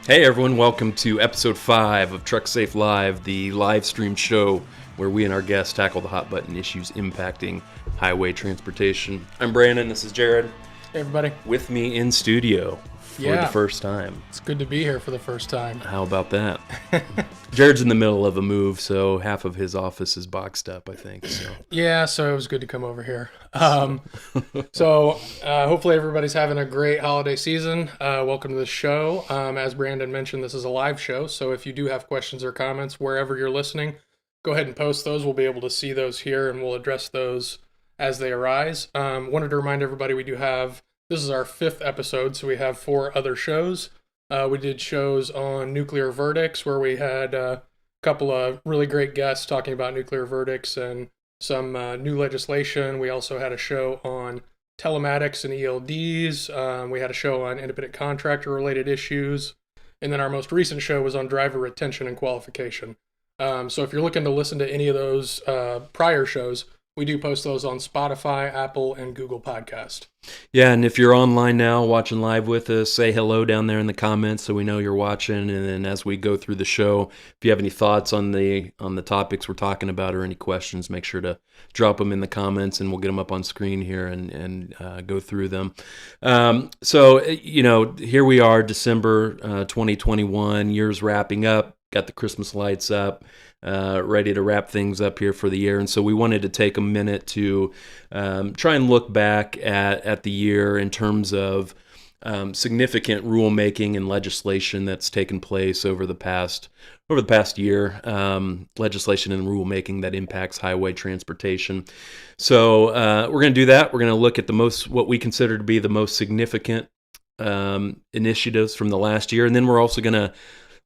Hey everyone, welcome to episode 5 of Trucksafe Live, the live stream show where we and our guests tackle the hot button issues impacting highway transportation. I'm Brandon, this is Jerad. Hey everybody. With me in studio for the first time. It's good to be here for the first time. How about that? Jared's in the middle of a move, so half of his office is boxed up, I think. So it was good to come over here. Hopefully everybody's having a great holiday season. Welcome to the show. As Brandon mentioned, this is a live show, so if you do have questions or comments wherever you're listening, go ahead and post those. We'll be able to see those here, and we'll address those as they arise. Wanted to remind everybody this is our 5th episode, so we have 4 other shows. We did shows on nuclear verdicts where we had a couple of really great guests talking about nuclear verdicts and some new legislation. We also had a show on telematics and ELDs. We had a show on independent contractor related issues. And then our most recent show was on driver retention and qualification. So if you're looking to listen to any of those prior shows, we do post those on Spotify, Apple, and Google Podcast. Yeah, and if you're online now watching live with us, say hello down there in the comments so we know you're watching. And then as we go through the show, if you have any thoughts on the topics we're talking about or any questions, make sure to drop them in the comments and we'll get them up on screen here and go through them. Here we are, December 2021, year's wrapping up, got the Christmas lights up. Ready to wrap things up here for the year. And so we wanted to take a minute to try and look back at the year in terms of significant rulemaking and legislation that's taken place over the past year, legislation and rulemaking that impacts highway transportation. So we're going to do that. We're going to look at what we consider to be the most significant initiatives from the last year. And then we're also going to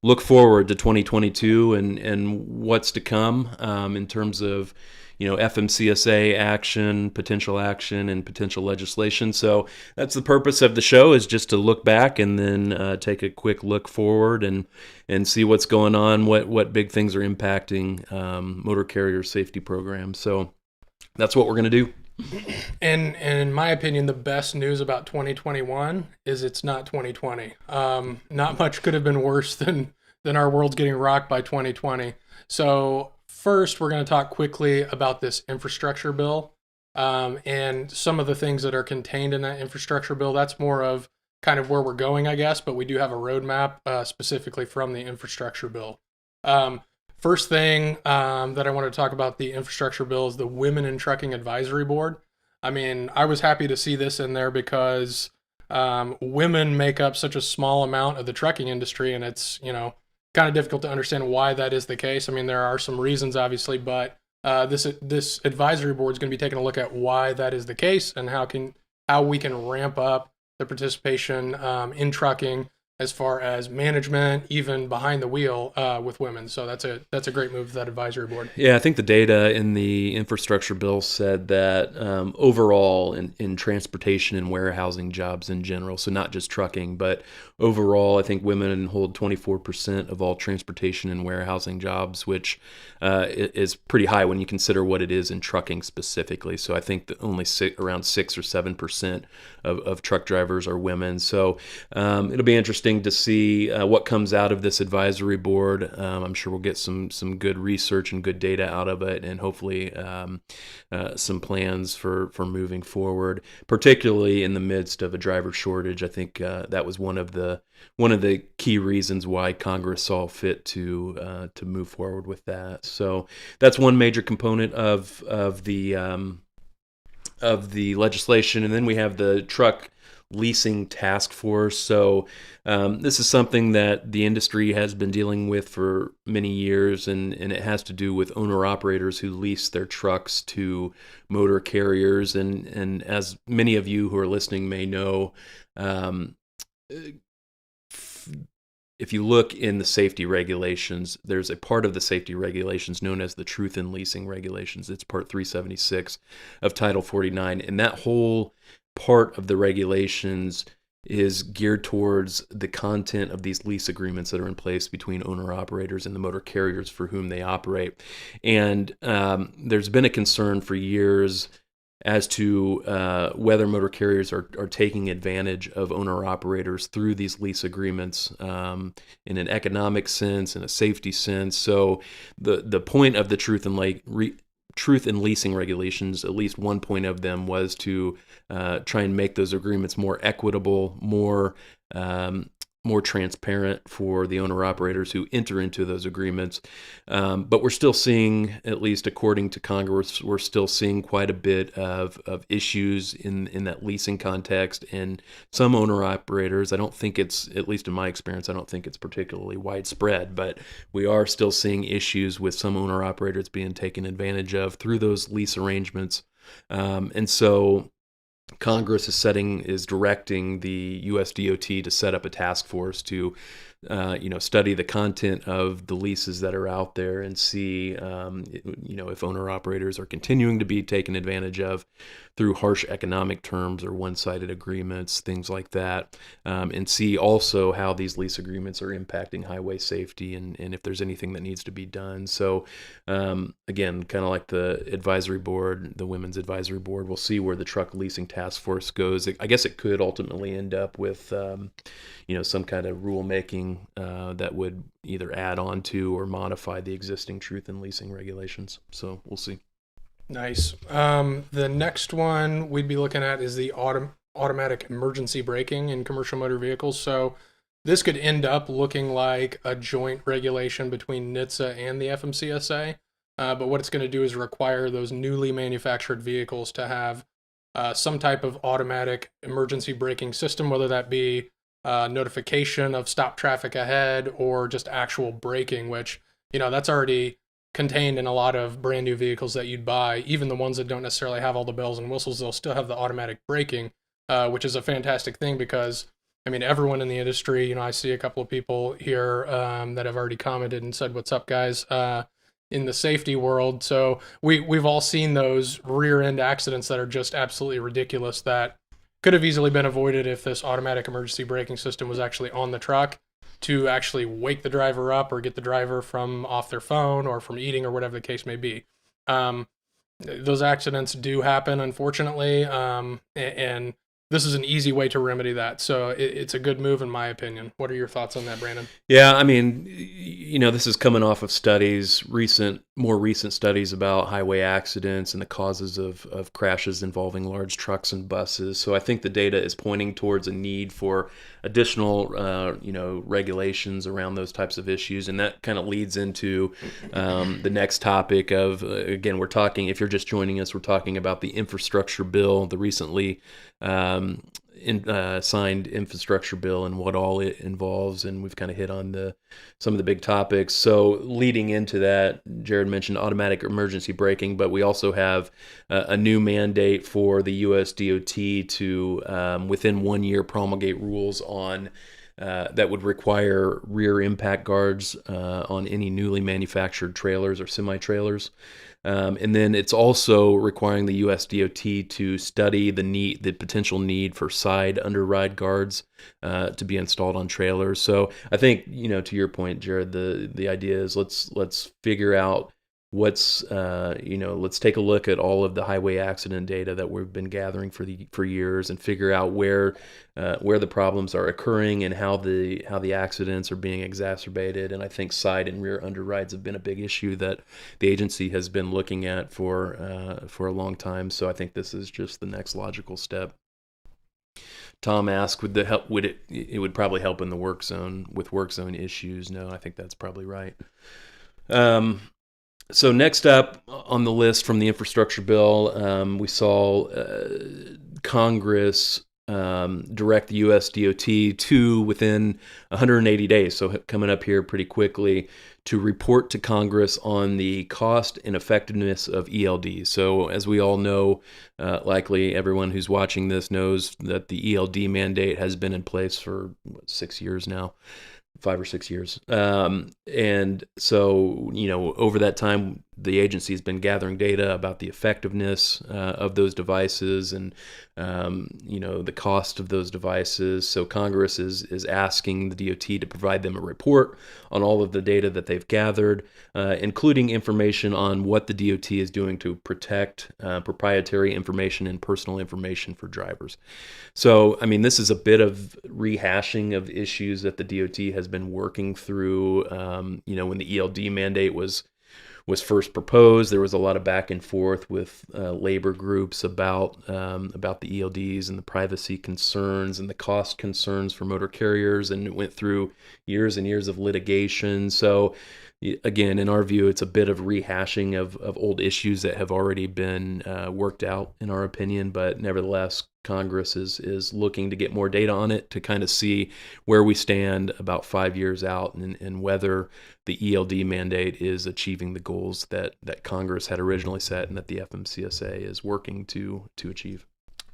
look forward to 2022 and what's to come in terms of, FMCSA action, potential action, and potential legislation. So that's the purpose of the show, is just to look back and then take a quick look forward and see what's going on, what big things are impacting motor carrier safety programs. So that's what we're going to do. And in my opinion, the best news about 2021 is it's not 2020. Not much could have been worse than our world's getting rocked by 2020. So first, we're going to talk quickly about this infrastructure bill and some of the things that are contained in that infrastructure bill. That's more of kind of where we're going, I guess, but we do have a roadmap specifically from the infrastructure bill. First thing that I want to talk about the infrastructure bill is the Women in Trucking Advisory Board. I mean, I was happy to see this in there because women make up such a small amount of the trucking industry, and it's, kind of difficult to understand why that is the case. I mean, there are some reasons, obviously, but this advisory board is going to be taking a look at why that is the case and how we can ramp up the participation in trucking as far as management, even behind the wheel with women. So that's a great move to that advisory board. Yeah, I think the data in the infrastructure bill said that overall in transportation and warehousing jobs in general, so not just trucking, but overall, I think women hold 24% of all transportation and warehousing jobs, which is pretty high when you consider what it is in trucking specifically. So I think that only around 6 or 7% of truck drivers are women. So it'll be interesting to see what comes out of this advisory board. I'm sure we'll get some good research and good data out of it, and hopefully some plans for moving forward, particularly in the midst of a driver shortage. I think that was one of the key reasons why Congress saw fit to move forward with that. So that's one major component of the legislation, and then we have the truck leasing task force. So this is something that the industry has been dealing with for many years, and it has to do with owner-operators who lease their trucks to motor carriers. And as many of you who are listening may know, if you look in the safety regulations, there's a part of the safety regulations known as the Truth in Leasing Regulations. It's Part 376 of Title 49, and that whole part of the regulations is geared towards the content of these lease agreements that are in place between owner-operators and the motor carriers for whom they operate. And there's been a concern for years as to whether motor carriers are taking advantage of owner-operators through these lease agreements in an economic sense, in a safety sense. So the point of the truth in leasing regulations, at least one point of them was to try and make those agreements more equitable, more transparent for the owner-operators who enter into those agreements. But we're still seeing, at least according to Congress, we're still seeing quite a bit of issues in that leasing context. And some owner-operators, I don't think it's, at least in my experience, I don't think it's particularly widespread, but we are still seeing issues with some owner-operators being taken advantage of through those lease arrangements. And so Congress is directing the USDOT to set up a task force to, study the content of the leases that are out there and see, if owner operators are continuing to be taken advantage of through harsh economic terms or one-sided agreements, things like that, and see also how these lease agreements are impacting highway safety and if there's anything that needs to be done. So, again, kind of like the advisory board, the Women's Advisory Board, we'll see where the truck leasing task force goes. I guess it could ultimately end up with, some kind of rulemaking that would either add on to or modify the existing truth in leasing regulations. So we'll see. Nice. The next one we'd be looking at is the automatic emergency braking in commercial motor vehicles. So this could end up looking like a joint regulation between NHTSA and the FMCSA. But what it's going to do is require those newly manufactured vehicles to have some type of automatic emergency braking system, whether that be notification of stop traffic ahead or just actual braking, which, that's already contained in a lot of brand new vehicles that you'd buy. Even the ones that don't necessarily have all the bells and whistles, they'll still have the automatic braking, which is a fantastic thing because, everyone in the industry, I see a couple of people here that have already commented and said, "What's up, guys?" In the safety world. So we've all seen those rear end accidents that are just absolutely ridiculous that could have easily been avoided if this automatic emergency braking system was actually on the truck to actually wake the driver up or get the driver from off their phone or from eating or whatever the case may be. Those accidents do happen, unfortunately, and this is an easy way to remedy that. So it's a good move, in my opinion. What are your thoughts on that, Brandon? Yeah, this is coming off of more recent studies about highway accidents and the causes of crashes involving large trucks and buses. So I think the data is pointing towards a need for additional, regulations around those types of issues. And that kind of leads into the next topic of, again, if you're just joining us, we're talking about the infrastructure bill, the recently signed infrastructure bill and what all it involves, and we've kind of hit on some of the big topics. So leading into that, Jerad mentioned automatic emergency braking, but we also have a new mandate for the USDOT to within 1 year promulgate rules on that would require rear impact guards on any newly manufactured trailers or semi-trailers. And then it's also requiring the USDOT to study the potential need for side underride guards to be installed on trailers. So I think, to your point, Jerad, the idea is let's figure out let's take a look at all of the highway accident data that we've been gathering for years and figure out where the problems are occurring and how the accidents are being exacerbated. And I think side and rear underrides have been a big issue that the agency has been looking at for a long time. So I think this is just the next logical step. Tom asked, would it would probably help in the work zone with work zone issues? No, I think that's probably right. So next up on the list from the infrastructure bill, we saw Congress direct the USDOT to, within 180 days, so coming up here pretty quickly, to report to Congress on the cost and effectiveness of ELD. So as we all know, likely everyone who's watching this knows that the ELD mandate has been in place for 6 years now. 5 or 6 years. And so, over that time, the agency has been gathering data about the effectiveness of those devices and the cost of those devices. So Congress is asking the DOT to provide them a report on all of the data that they've gathered, including information on what the DOT is doing to protect proprietary information and personal information for drivers. So, I mean, this is a bit of rehashing of issues that the DOT has been working through. When the ELD mandate was first proposed, there was a lot of back and forth with labor groups about the ELDs and the privacy concerns and the cost concerns for motor carriers, and it went through years and years of litigation. So again, in our view, it's a bit of rehashing of old issues that have already been worked out, in our opinion. But nevertheless, Congress is looking to get more data on it to kind of see where we stand about 5 years out and whether the ELD mandate is achieving the goals that Congress had originally set and that the FMCSA is working to achieve.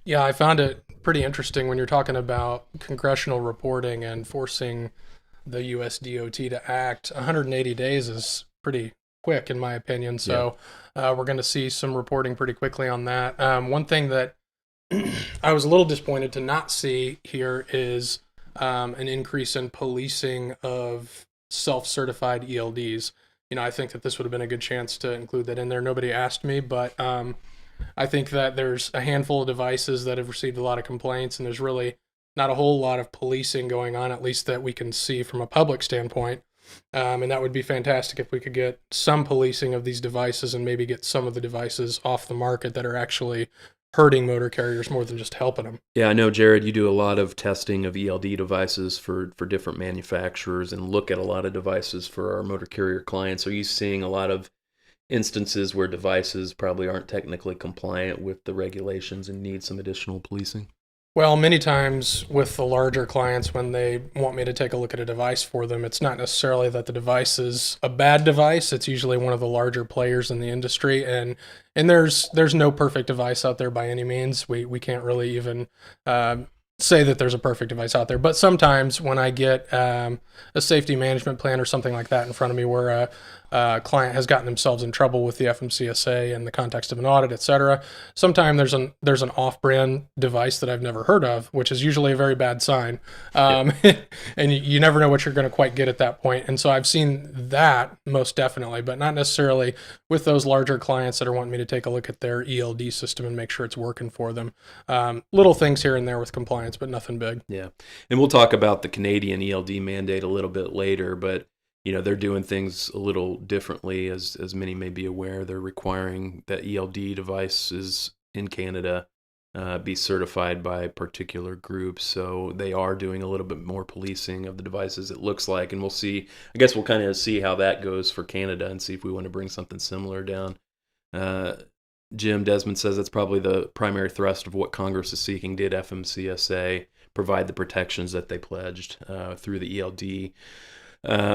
Yeah, I found it pretty interesting when you're talking about congressional reporting and forcing the US DOT to act. 180 days is pretty quick, in my opinion. So we're going to see some reporting pretty quickly on that. One thing that I was a little disappointed to not see here is an increase in policing of self-certified ELDs. I think that this would have been a good chance to include that in there. Nobody asked me, but I think that there's a handful of devices that have received a lot of complaints, and there's really not a whole lot of policing going on, at least that we can see from a public standpoint. And that would be fantastic if we could get some policing of these devices and maybe get some of the devices off the market that are actually hurting motor carriers more than just helping them. Yeah, I know, Jerad, you do a lot of testing of ELD devices for different manufacturers and look at a lot of devices for our motor carrier clients. Are you seeing a lot of instances where devices probably aren't technically compliant with the regulations and need some additional policing? Well, many times with the larger clients, when they want me to take a look at a device for them, it's not necessarily that the device is a bad device. It's usually one of the larger players in the industry, and there's no perfect device out there by any means. We can't really even say that there's a perfect device out there. But sometimes when I get a safety management plan or something like that in front of me where a client has gotten themselves in trouble with the FMCSA in the context of an audit, et cetera, sometimes there's an off-brand device that I've never heard of, which is usually a very bad sign. And you never know what you're going to quite get at that point. And so I've seen that most definitely, but not necessarily with those larger clients that are wanting me to take a look at their ELD system and make sure it's working for them. Little things here and there with compliance, but nothing big. Yeah. And we'll talk about the Canadian ELD mandate a little bit later, but they're doing things a little differently, as many may be aware. They're requiring that ELD devices in Canada be certified by particular groups. So they are doing a little bit more policing of the devices, it looks like. And we'll see, I guess we'll kind of see how that goes for Canada and see if we want to bring something similar down. Jim Desmond says that's probably the primary thrust of what Congress is seeking. Did FMCSA provide the protections that they pledged through the ELD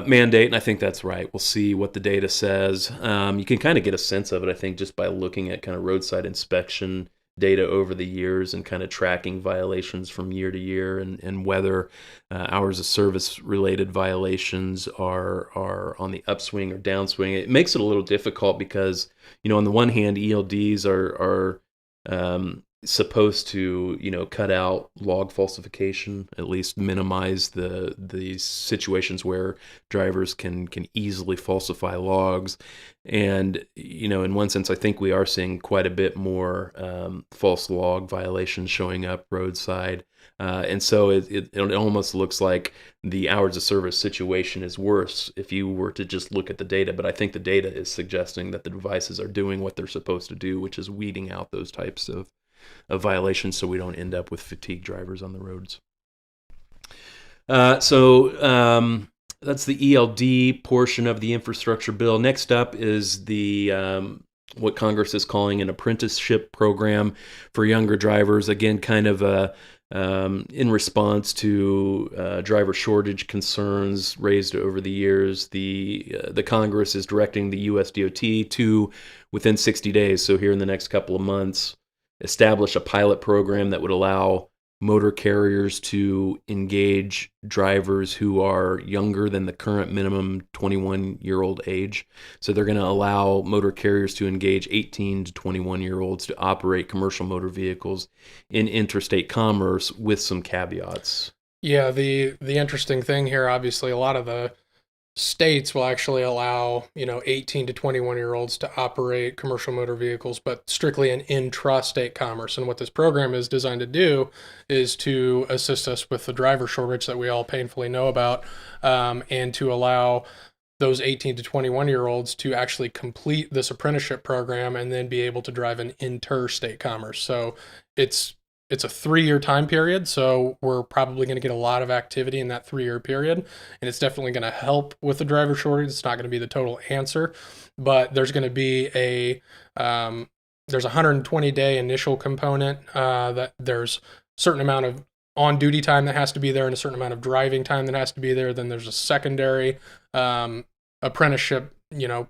mandate? And I think that's right. We'll see what the data says. You can kind of get a sense of it, I think, just by looking at kind of roadside inspection data over the years and kind of tracking violations from year to year, and whether hours of service related violations are on the upswing or downswing. It makes it a little difficult because, on the one hand, ELDs are supposed to cut out log falsification, at least minimize the situations where drivers can easily falsify logs. And in one sense, I think we are seeing quite a bit more false log violations showing up roadside, and so it almost looks like the hours of service situation is worse if you were to just look at the data. But I think the data is suggesting that the devices are doing what they're supposed to do, which is weeding out those types of violations, so we don't end up with fatigued drivers on the roads. So that's the ELD portion of the infrastructure bill. Next up is the what Congress is calling an apprenticeship program for younger drivers. Again, kind of in response to driver shortage concerns raised over the years. The Congress is directing the US DOT to, within 60 days, so here in the next couple of months, establish a pilot program that would allow motor carriers to engage drivers who are younger than the current minimum 21-year-old age. So they're going to allow motor carriers to engage 18 to 21-year-olds to operate commercial motor vehicles in interstate commerce with some caveats. Yeah, the interesting thing here, obviously, a lot of the states will actually allow 18 to 21 year olds to operate commercial motor vehicles, but strictly in intrastate commerce. And what this program is designed to do is to assist us with the driver shortage that we all painfully know about, and to allow those 18 to 21 year olds to actually complete this apprenticeship program and then be able to drive in interstate commerce. So it's a 3-year time period, so we're probably going to get a lot of activity in that 3-year period, and it's definitely going to help with the driver shortage. It's not going to be the total answer, but there's going to be there's a 120-day initial component, that there's a certain amount of on-duty time that has to be there and a certain amount of driving time that has to be there. Then there's a secondary apprenticeship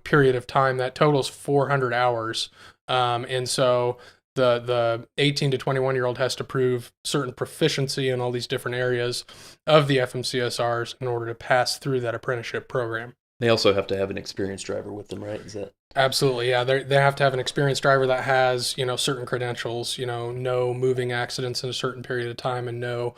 period of time that totals 400 hours, and so the 18 to 21 year old has to prove certain proficiency in all these different areas of the FMCSRs in order to pass through that apprenticeship program. They also have to have an experienced driver with them, right? Is that Absolutely, yeah. They have to have an experienced driver that has certain credentials, no moving accidents in a certain period of time, and no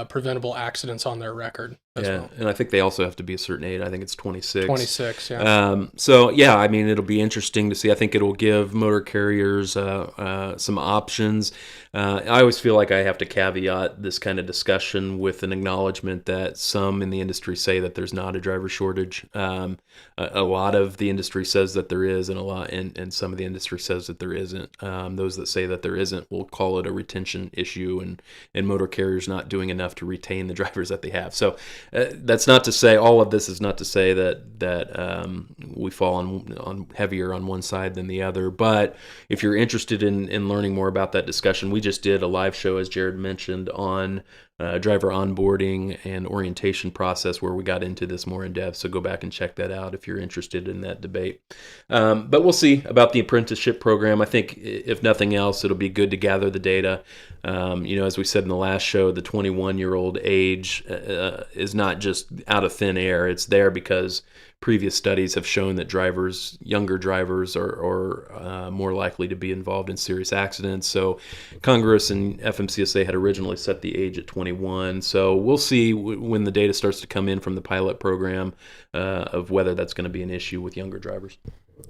preventable accidents on their record as well. And I think they also have to be a certain age. I think it's 26. 26, yeah. So yeah, I mean, it'll be interesting to see. I think it'll give motor carriers some options. I always feel like I have to caveat this kind of discussion with an acknowledgement that some in the industry say that there's not a driver shortage. A lot of the industry says that there is, and some of the industry says that there isn't. Those that say that there isn't will call it a retention issue, and motor carriers not doing enough to retain the drivers that they have. So that's not to say, all of this is not to say that we fall on heavier on one side than the other. But if you're interested in learning more about that discussion, we just did a live show, as Jerad mentioned, on driver onboarding and orientation process, where we got into this more in depth. So go back and check that out if you're interested in that debate. But we'll see about the apprenticeship program. I think if nothing else, it'll be good to gather the data. As we said in the last show, the 21-year-old age is not just out of thin air. It's there because previous studies have shown that younger drivers are more likely to be involved in serious accidents. So Congress and FMCSA had originally set the age at 21. So we'll see when the data starts to come in from the pilot program of whether that's going to be an issue with younger drivers.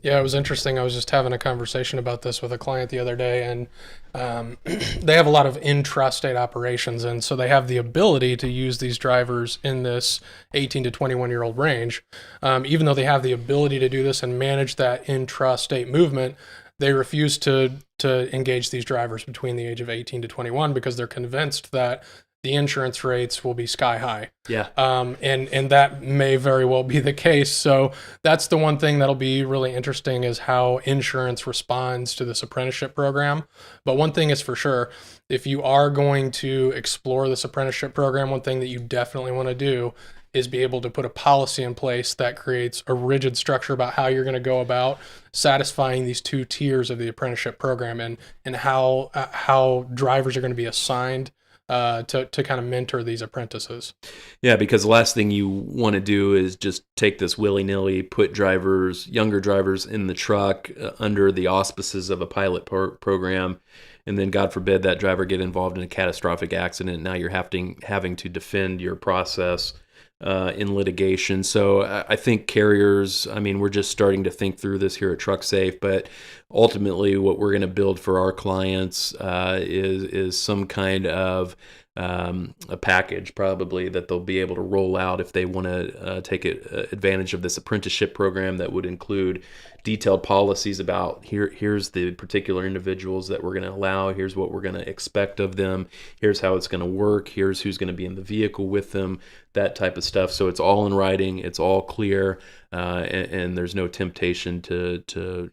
Yeah, it was interesting. I was just having a conversation about this with a client the other day, and they have a lot of intrastate operations, and so they have the ability to use these drivers in this 18 to 21-year-old range. Even though they have the ability to do this and manage that intrastate movement, they refuse to engage these drivers between the age of 18 to 21 because they're convinced that the insurance rates will be sky high. Yeah. And that may very well be the case. So that's the one thing that'll be really interesting, is how insurance responds to this apprenticeship program. But one thing is for sure, if you are going to explore this apprenticeship program, one thing that you definitely want to do is be able to put a policy in place that creates a rigid structure about how you're going to go about satisfying these two tiers of the apprenticeship program, and how drivers are going to be assigned to kind of mentor these apprentices. Yeah, because the last thing you want to do is just take this willy-nilly, put younger drivers in the truck under the auspices of a pilot program, and then God forbid that driver get involved in a catastrophic accident. Now you're having to defend your process in litigation. So I think carriers, we're just starting to think through this here at Trucksafe, but ultimately what we're going to build for our clients is some kind of a package probably that they'll be able to roll out if they want to take advantage of this apprenticeship program, that would include detailed policies about here's the particular individuals that we're going to allow, here's what we're going to expect of them, here's how it's going to work, here's who's going to be in the vehicle with them, that type of stuff. So it's all in writing, it's all clear, and there's no temptation to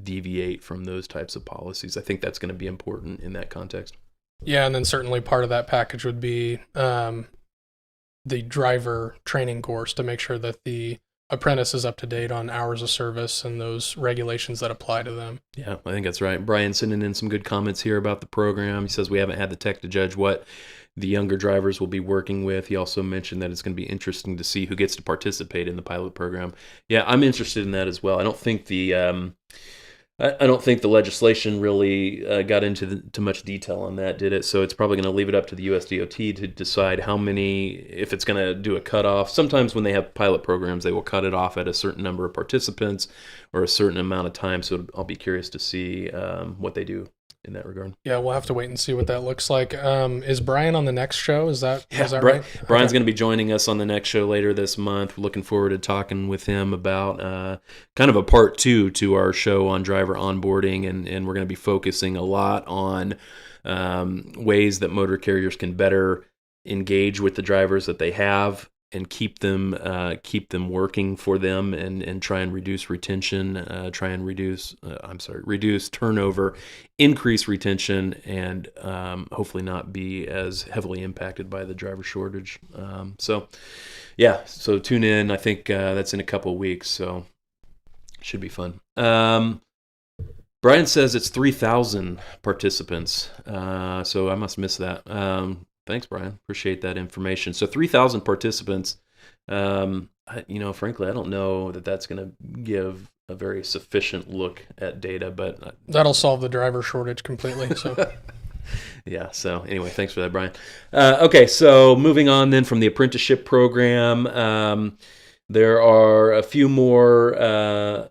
deviate from those types of policies. I think that's going to be important in that context. Yeah, and then certainly part of that package would be the driver training course to make sure that the apprentice is up to date on hours of service and those regulations that apply to them. Yeah, I think that's right. Brian sending in some good comments here about the program. He says we haven't had the tech to judge what the younger drivers will be working with. He also mentioned that it's going to be interesting to see who gets to participate in the pilot program. Yeah, I'm interested in that as well. I don't think the legislation really got into too much detail on that, did it? So it's probably going to leave it up to the USDOT to decide how many, if it's going to do a cutoff. Sometimes when they have pilot programs, they will cut it off at a certain number of participants or a certain amount of time. So I'll be curious to see what they do in that regard. Yeah, we'll have to wait and see what that looks like. Is Brian on the next show? Is that right? Brian's going to be joining us on the next show later this month. We're looking forward to talking with him about kind of a part 2 to our show on driver onboarding, and we're going to be focusing a lot on ways that motor carriers can better engage with the drivers that they have and keep them working for them, and try and reduce retention, reduce turnover, increase retention, and hopefully not be as heavily impacted by the driver shortage. So tune in. I think that's in a couple of weeks, so should be fun. Brian says it's 3,000 participants, so I must miss that. Thanks, Brian. Appreciate that information. So 3,000 participants. Frankly, I don't know that that's going to give a very sufficient look at data, but that'll solve the driver shortage completely. So. Yeah. So anyway, thanks for that, Brian. Okay. So moving on then from the apprenticeship program, there are a few more. A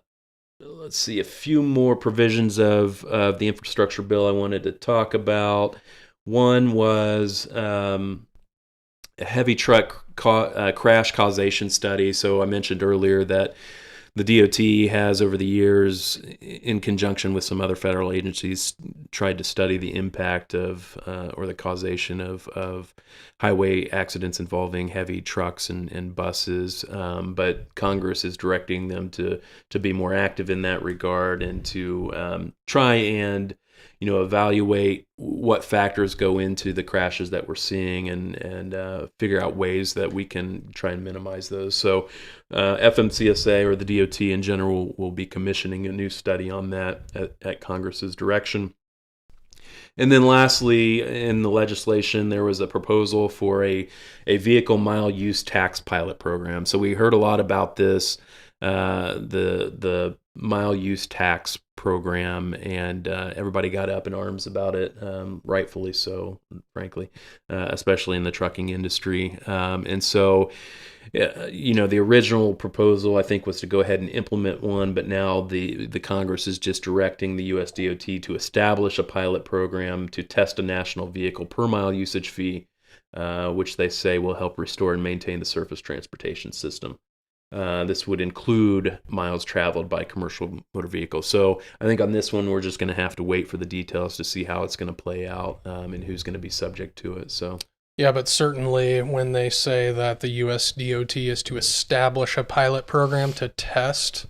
few more provisions of the infrastructure bill I wanted to talk about. One was a heavy truck crash causation study. So I mentioned earlier that the DOT has, over the years, in conjunction with some other federal agencies, tried to study the impact of or the causation of highway accidents involving heavy trucks and buses. But Congress is directing them to be more active in that regard and to try and evaluate what factors go into the crashes that we're seeing and figure out ways that we can try and minimize those. So FMCSA, or the DOT in general, will be commissioning a new study on that at Congress's direction. And then lastly, in the legislation, there was a proposal for a vehicle mile use tax pilot program. So we heard a lot about this, the mile use tax program, and everybody got up in arms about it, rightfully so, frankly, especially in the trucking industry. And so, the original proposal, I think, was to go ahead and implement one, but now the Congress is just directing the USDOT to establish a pilot program to test a national vehicle per mile usage fee, which they say will help restore and maintain the surface transportation system. This would include miles traveled by commercial motor vehicles. So I think on this one, we're just going to have to wait for the details to see how it's going to play out, and who's going to be subject to it. So. Yeah, but certainly when they say that the US DOT is to establish a pilot program to test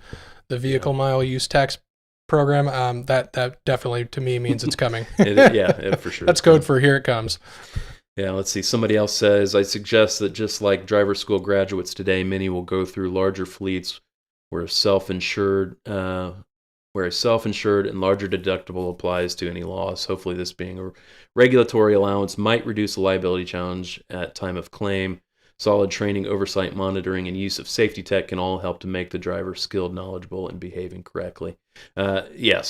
the vehicle mile use tax program, that definitely to me means it's coming. For sure. That's code for here it comes. Yeah, let's see. Somebody else says, I suggest that just like driver school graduates today, many will go through larger fleets where self-insured and larger deductible applies to any loss. Hopefully this being a regulatory allowance might reduce the liability challenge at time of claim. Solid training, oversight, monitoring, and use of safety tech can all help to make the driver skilled, knowledgeable, and behaving correctly. Sorry,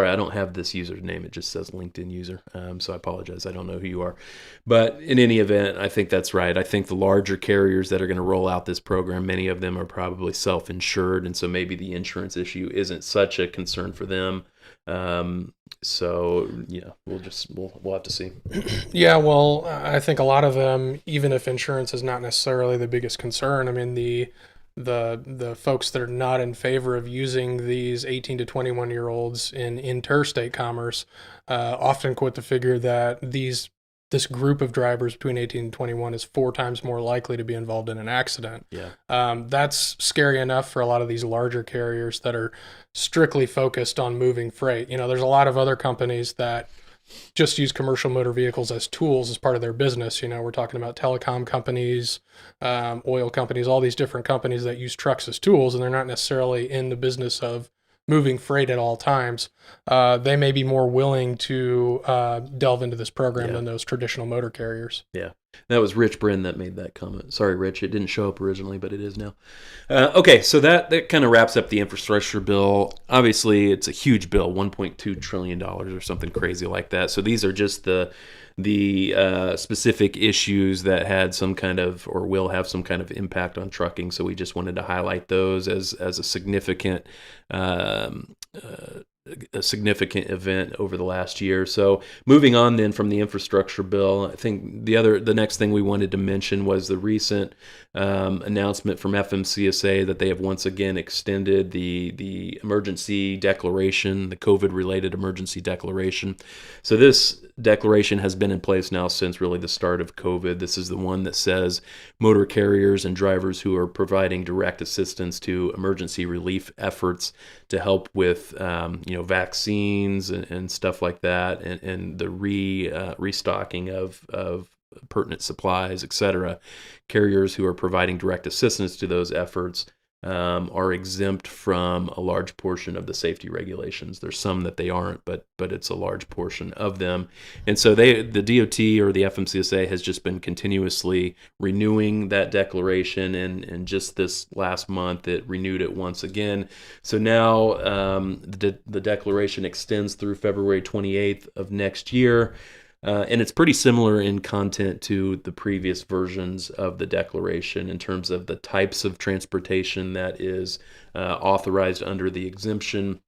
I don't have this username. It just says LinkedIn user. So I apologize. I don't know who you are. But in any event, I think that's right. I think the larger carriers that are going to roll out this program, many of them are probably self-insured, and so maybe the insurance issue isn't such a concern for them. We'll have to see. Yeah, well, I think a lot of them, even if insurance is not necessarily the biggest concern, I mean, the folks that are not in favor of using these 18 to 21-year-olds in interstate commerce often quote the figure that this group of drivers between 18 and 21 is 4 times more likely to be involved in an accident. Yeah. That's scary enough for a lot of these larger carriers that are strictly focused on moving freight. There's a lot of other companies that just use commercial motor vehicles as tools as part of their business. We're talking about telecom companies, oil companies, all these different companies that use trucks as tools, and they're not necessarily in the business of moving freight at all times. They may be more willing to delve into this program than those traditional motor carriers. Yeah. That was Rich Brin that made that comment. Sorry, Rich. It didn't show up originally, but it is now. Okay, so that kind of wraps up the infrastructure bill. Obviously, it's a huge bill, $1.2 trillion or something crazy like that. So these are just the specific issues that had some kind of, or will have some kind of impact on trucking. So we just wanted to highlight those as a significant event over the last year. So moving on then from the infrastructure bill, I think the next thing we wanted to mention was the recent announcement from FMCSA that they have once again extended the emergency declaration, the COVID-related emergency declaration. So this declaration has been in place now since really the start of COVID. This is the one that says motor carriers and drivers who are providing direct assistance to emergency relief efforts to help with vaccines and stuff like that, and the restocking of pertinent supplies, etc. Carriers who are providing direct assistance to those efforts are exempt from a large portion of the safety regulations. There's some that they aren't, but it's a large portion of them. And so the DOT or the FMCSA has just been continuously renewing that declaration, and just this last month it renewed it once again. So now the declaration extends through February 28th of next year. And it's pretty similar in content to the previous versions of the declaration in terms of the types of transportation that is authorized under the exemption.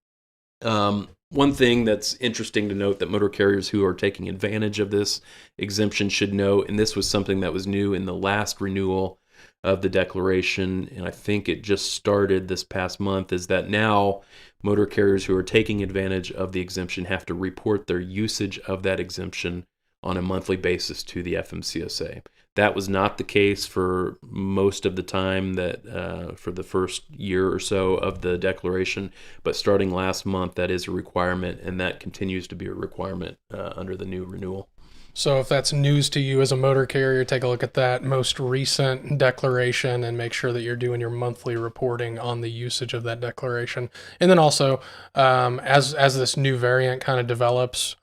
One thing that's interesting to note that motor carriers who are taking advantage of this exemption should know, and this was something that was new in the last renewal of the declaration, and I think it just started this past month, is that now motor carriers who are taking advantage of the exemption have to report their usage of that exemption on a monthly basis to the FMCSA. That was not the case for most of the time that for the first year or so of the declaration, but starting last month, that is a requirement, and that continues to be a requirement under the new renewal. So if that's news to you as a motor carrier, take a look at that most recent declaration and make sure that you're doing your monthly reporting on the usage of that declaration. And then also, as this new variant kind of develops,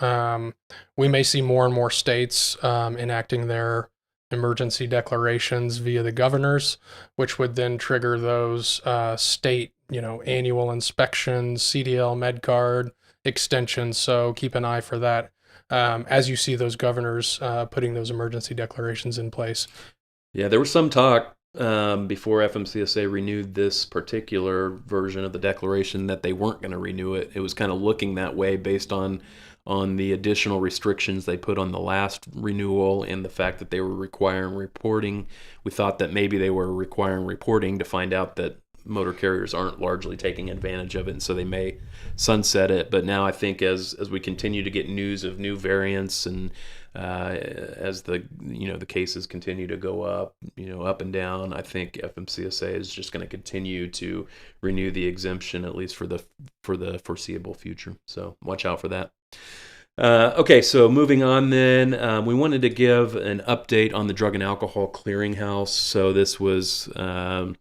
we may see more and more states enacting their emergency declarations via the governors, which would then trigger those state, annual inspections, CDL, MedCard extensions. So keep an eye for that. As you see those governors putting those emergency declarations in place. Yeah, there was some talk before FMCSA renewed this particular version of the declaration that they weren't going to renew it. It was kind of looking that way based on the additional restrictions they put on the last renewal and the fact that they were requiring reporting. We thought that maybe they were requiring reporting to find out that motor carriers aren't largely taking advantage of it, and so they may sunset it. But now I think as we continue to get news of new variants, and as the cases continue to go up, up and down, I think FMCSA is just going to continue to renew the exemption, at least for the foreseeable future. So watch out for that. Okay, so moving on then, we wanted to give an update on the Drug and Alcohol Clearinghouse. So this was I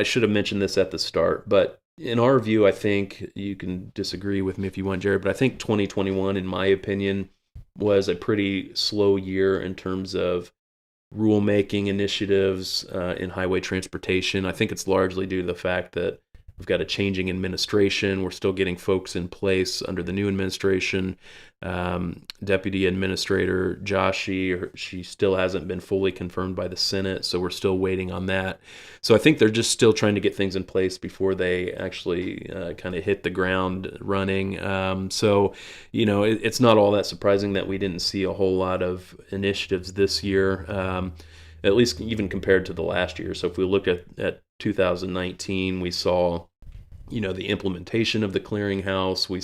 should have mentioned this at the start, but in our view, I think you can disagree with me if you want, Jerad, but I think 2021, in my opinion, was a pretty slow year in terms of rulemaking initiatives in highway transportation. I think it's largely due to the fact that we've got a changing administration. We're still getting folks in place under the new administration. Deputy Administrator Joshi, she still hasn't been fully confirmed by the Senate, so we're still waiting on that. So I think they're just still trying to get things in place before they actually kind of hit the ground running. It's not all that surprising that we didn't see a whole lot of initiatives this year, at least even compared to the last year. So if we look at 2019, we saw, the implementation of the clearinghouse. We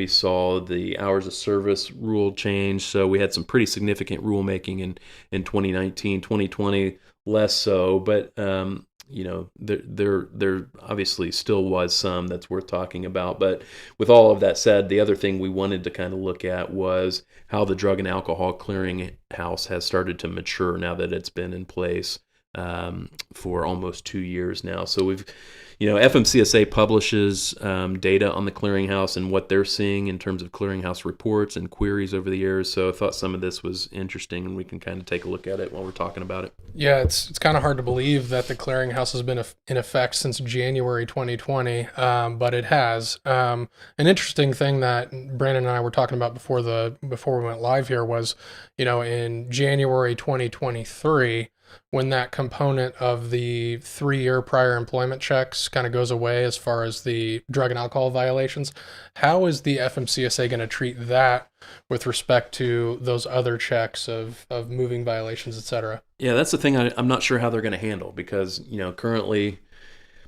saw the hours of service rule change. So we had some pretty significant rulemaking in 2019, 2020 less so. But there obviously still was some that's worth talking about. But with all of that said, the other thing we wanted to kind of look at was how the Drug and Alcohol Clearinghouse has started to mature now that it's been in place for almost 2 years now. So FMCSA publishes data on the clearinghouse and what they're seeing in terms of clearinghouse reports and queries over the years. So I thought some of this was interesting, and we can kind of take a look at it while we're talking about it. Yeah, it's kind of hard to believe that the clearinghouse has been in effect since January 2020, but it has. An interesting thing that Brandon and I were talking about before we went live here was, in January 2023, when that component of the 3-year prior employment checks kind of goes away as far as the drug and alcohol violations, how is the FMCSA going to treat that with respect to those other checks of moving violations, et cetera? Yeah, that's the thing I'm not sure how they're going to handle, because currently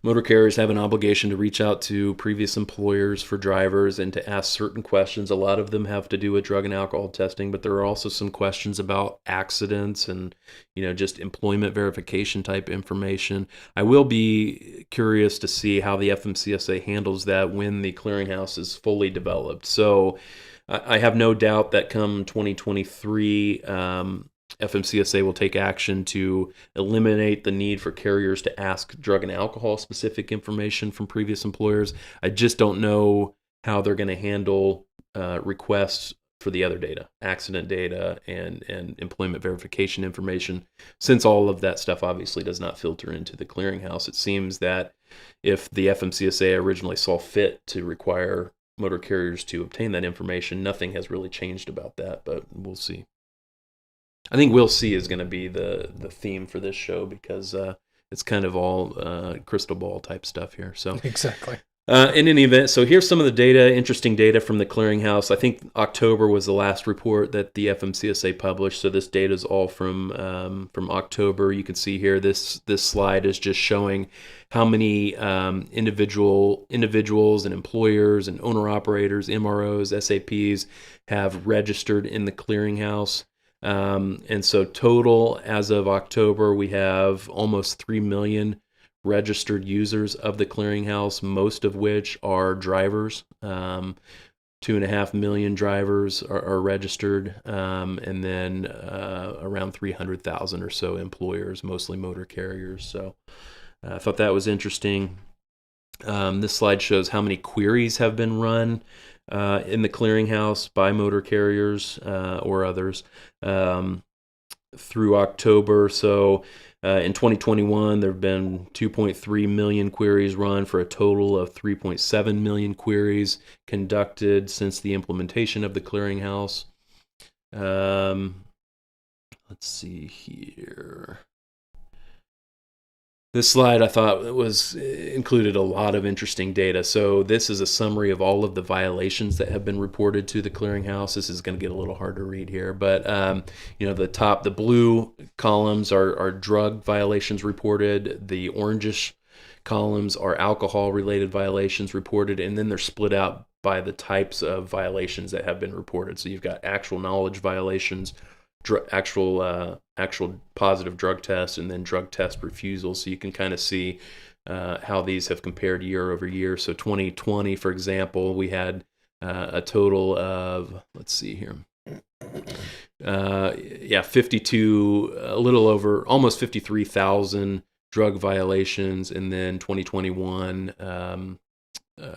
motor carriers have an obligation to reach out to previous employers for drivers and to ask certain questions. A lot of them have to do with drug and alcohol testing, but there are also some questions about accidents and, just employment verification type information. I will be curious to see how the FMCSA handles that when the clearinghouse is fully developed. So I have no doubt that come 2023, FMCSA will take action to eliminate the need for carriers to ask drug and alcohol specific information from previous employers. I just don't know how they're going to handle requests for the other data, accident data and employment verification information, since all of that stuff obviously does not filter into the clearinghouse. It seems that if the FMCSA originally saw fit to require motor carriers to obtain that information, nothing has really changed about that, but we'll see. I think we'll see is going to be the theme for this show, because it's kind of all crystal ball type stuff here. So exactly. In any event, so here's some of the data, interesting data from the clearinghouse. I think October was the last report that the FMCSA published, so this data is all from October. You can see here this slide is just showing how many individuals and employers and owner-operators, MROs, SAPs have registered in the clearinghouse. And so total, as of October, we have almost 3 million registered users of the clearinghouse, most of which are drivers. 2.5 million drivers are registered, and then around 300,000 or so employers, mostly motor carriers. So I thought that was interesting. This slide shows how many queries have been run in the clearinghouse by motor carriers or others through October. So in 2021, there have been 2.3 million queries run for a total of 3.7 million queries conducted since the implementation of the clearinghouse. Let's see here. This slide, I thought, included a lot of interesting data. So this is a summary of all of the violations that have been reported to the clearinghouse. This is going to get a little hard to read here, but the blue columns are drug violations reported. The orangish columns are alcohol-related violations reported, and then they're split out by the types of violations that have been reported. So you've got actual knowledge violations, actual positive drug tests, and then drug test refusals. So you can kind of see how these have compared year over year. So 2020, for example, we had a total of, let's see here, 52, a little over, almost 53,000 drug violations. And then 2021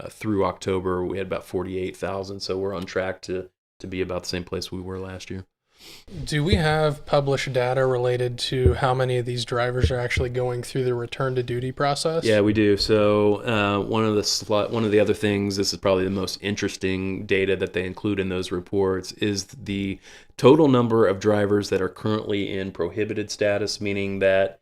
through October, we had about 48,000. So we're on track to be about the same place we were last year. Do we have published data related to how many of these drivers are actually going through the return to duty process? Yeah, we do. So one of the other things, this is probably the most interesting data that they include in those reports, is the total number of drivers that are currently in prohibited status, meaning that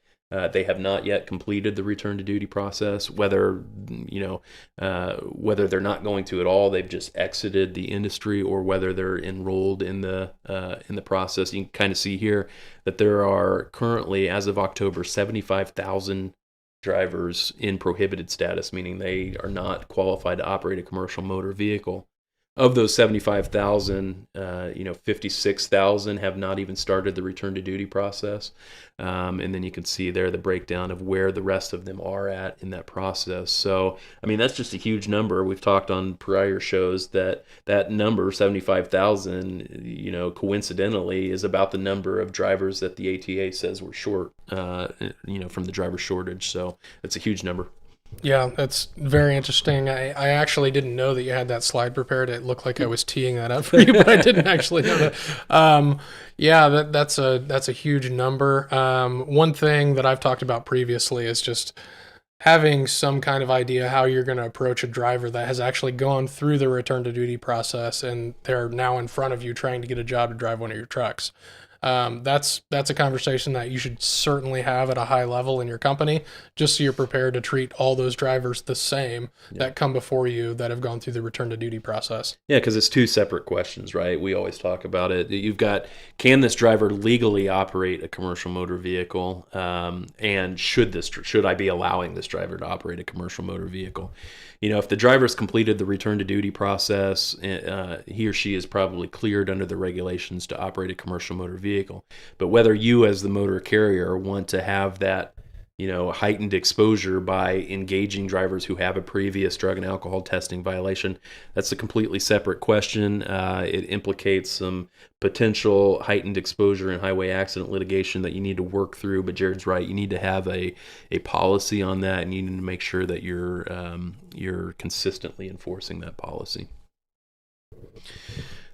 they have not yet completed the return to duty process, whether they're not going to at all, they've just exited the industry, or whether they're enrolled in the process. You can kind of see here that there are currently, as of October, 75,000 drivers in prohibited status, meaning they are not qualified to operate a commercial motor vehicle. of those 75,000, 56,000 have not even started the return to duty process. And then you can see there the breakdown of where the rest of them are at in that process. So, I mean, that's just a huge number. We've talked on prior shows that number, 75,000, coincidentally is about the number of drivers that the ATA says we're short, from the driver shortage. So it's a huge number. Yeah, that's very interesting. I actually didn't know that you had that slide prepared. It looked like I was teeing that up for you, but I didn't actually know that. Yeah, that's a huge number. One thing that I've talked about previously is just having some kind of idea how you're going to approach a driver that has actually gone through the return to duty process and they're now in front of you trying to get a job to drive one of your trucks. That's a conversation that you should certainly have at a high level in your company, just so you're prepared to treat all those drivers the same that come before you that have gone through the return to duty process. Yeah, because it's two separate questions, right? We always talk about it. You've got, can this driver legally operate a commercial motor vehicle, and should I be allowing this driver to operate a commercial motor vehicle? If the driver's completed the return to duty process, he or she is probably cleared under the regulations to operate a commercial motor vehicle. But whether you as the motor carrier want to have that, heightened exposure by engaging drivers who have a previous drug and alcohol testing violation, that's a completely separate question. It implicates some potential heightened exposure in highway accident litigation that you need to work through. But Jared's right; you need to have a policy on that, and you need to make sure that you're consistently enforcing that policy.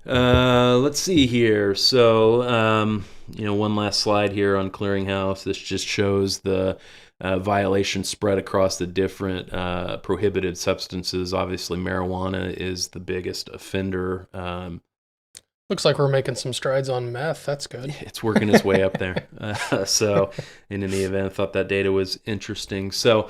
Let's see here. So, one last slide here on Clearinghouse. This just shows the violation spread across the different prohibited substances. Obviously, marijuana is the biggest offender. Looks like we're making some strides on meth. That's good. It's working its way up there. So, in any event, I thought that data was interesting. So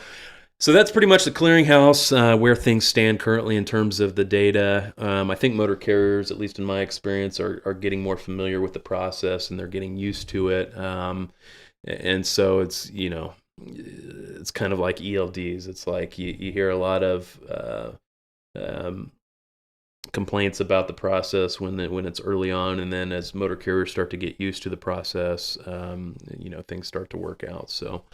that's pretty much the clearinghouse, where things stand currently in terms of the data. I think motor carriers, at least in my experience, are getting more familiar with the process and they're getting used to it. And so it's kind of like ELDs. It's like you hear a lot of complaints about the process when it's early on, and then as motor carriers start to get used to the process, things start to work out. So.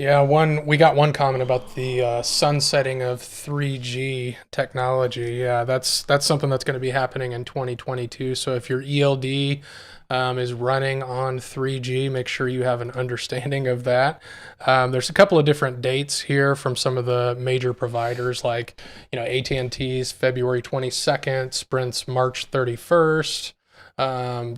Yeah, we got one comment about the sunsetting of 3G technology. Yeah, that's something that's going to be happening in 2022. So if your ELD is running on 3G, make sure you have an understanding of that. There's a couple of different dates here from some of the major providers, like AT&T's February 22nd, Sprint's March 31st,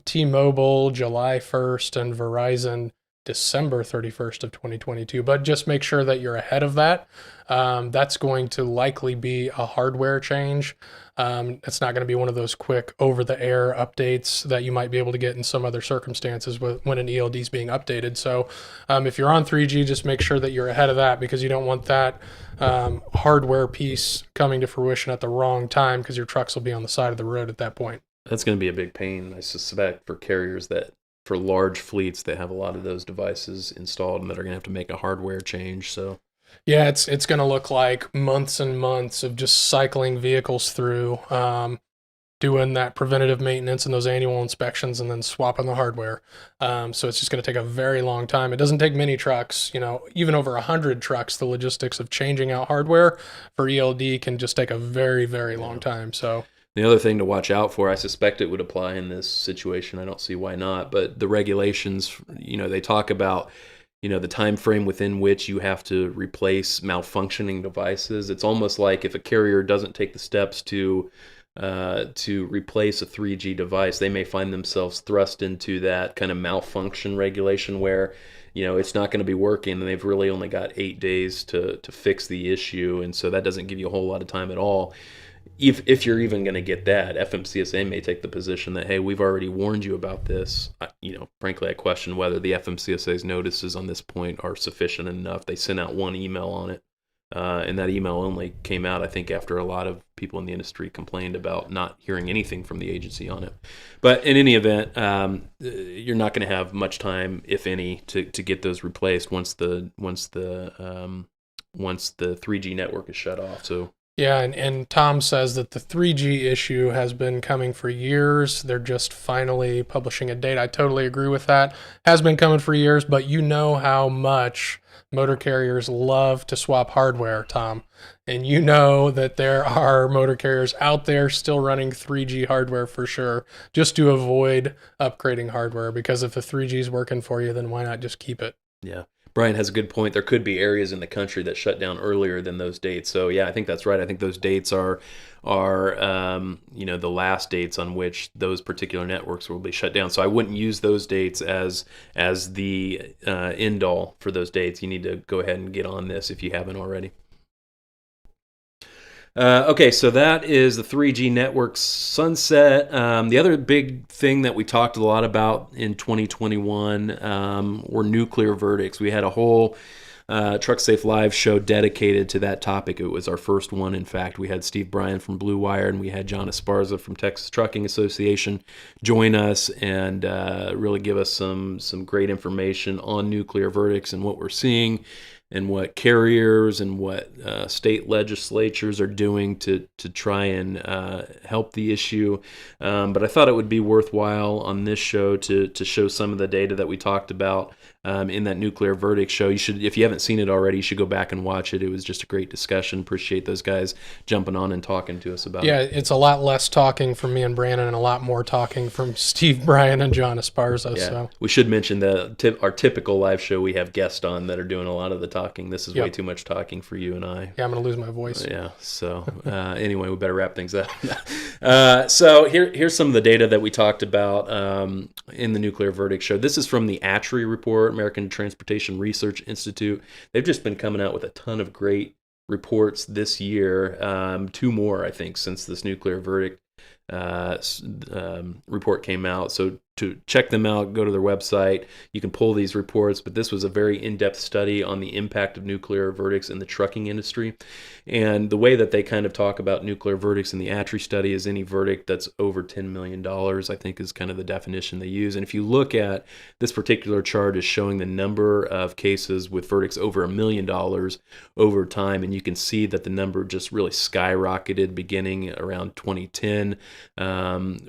T-Mobile July 1st, and Verizon December 31st of 2022, but just make sure that you're ahead of that. That's going to likely be a hardware change. It's not going to be one of those quick over-the-air updates that you might be able to get in some other circumstances when an ELD is being updated. So if you're on 3G, just make sure that you're ahead of that, because you don't want that hardware piece coming to fruition at the wrong time, because your trucks will be on the side of the road at that point. That's going to be a big pain, I suspect, for carriers for large fleets that have a lot of those devices installed and that are going to have to make a hardware change. So yeah, it's going to look like months and months of just cycling vehicles through, doing that preventative maintenance and those annual inspections, and then swapping the hardware. So it's just going to take a very long time. It doesn't take many trucks, even over 100 trucks. The logistics of changing out hardware for ELD can just take a very, very long time. So the other thing to watch out for, I suspect it would apply in this situation, I don't see why not, but the regulations, they talk about, the time frame within which you have to replace malfunctioning devices. It's almost like if a carrier doesn't take the steps to replace a 3G device, they may find themselves thrust into that kind of malfunction regulation where, it's not going to be working, and they've really only got 8 days to fix the issue, and so that doesn't give you a whole lot of time at all. If you're even going to get that, FMCSA may take the position that, hey, we've already warned you about this. Frankly, I question whether the FMCSA's notices on this point are sufficient enough. They sent out one email on it, and that email only came out, I think, after a lot of people in the industry complained about not hearing anything from the agency on it. But in any event, you're not going to have much time, if any, to get those replaced once the 3G network is shut off. So. Yeah, and Tom says that the 3G issue has been coming for years. They're just finally publishing a date. I totally agree with that. Has been coming for years, but you know how much motor carriers love to swap hardware, Tom. And you know that there are motor carriers out there still running 3G hardware for sure, just to avoid upgrading hardware. Because if the 3G is working for you, then why not just keep it? Yeah. Brian has a good point. There could be areas in the country that shut down earlier than those dates. So yeah, I think that's right. I think those dates are the last dates on which those particular networks will be shut down. So I wouldn't use those dates as the end all for those dates. You need to go ahead and get on this if you haven't already. Okay, so that is the 3G network sunset. The other big thing that we talked a lot about in 2021 were nuclear verdicts. We had a whole Trucksafe Live show dedicated to that topic. It was our first one, in fact. We had Steve Bryan from Blue Wire, and we had John Esparza from Texas Trucking Association join us and really give us some great information on nuclear verdicts and what we're seeing, and what carriers and what state legislatures are doing to try and help the issue. But I thought it would be worthwhile on this show to show some of the data that we talked about in that nuclear verdict show. You should, if you haven't seen it already, you should go back and watch it. It was just a great discussion. Appreciate those guys jumping on and talking to us about it. Yeah, it's a lot less talking from me and Brandon and a lot more talking from Steve Bryan and John Esparza. Yeah. So We should mention our typical live show, we have guests on that are doing a lot of the talking. This is way too much talking for you and I. Yeah, I'm going to lose my voice. Yeah, so anyway, we better wrap things up. So here's some of the data that we talked about in the nuclear verdict show. This is from the ATRI report, American Transportation Research Institute. They've just been coming out with a ton of great reports this year, 2 more, I think, since this nuclear verdict report came out. So to check them out, go to their website. You can pull these reports, but this was a very in-depth study on the impact of nuclear verdicts in the trucking industry. And the way that they kind of talk about nuclear verdicts in the ATRI study is any verdict that's over $10 million, I think is kind of the definition they use. And if you look at this particular chart, is showing the number of cases with verdicts over $1 million over time, and you can see that the number just really skyrocketed beginning around 2010,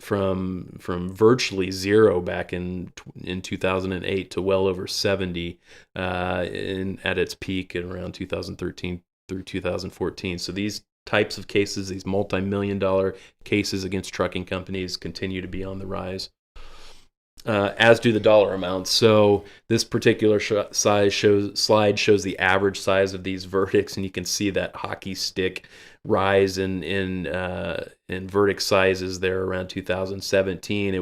from virtually zero back in 2008 to well over 70 at its peak at around 2013 through 2014. So these types of cases, these multi-million-dollar cases against trucking companies, continue to be on the rise, as do the dollar amounts. So this particular slide shows the average size of these verdicts, and you can see that hockey stick rise in verdict sizes there around 2017.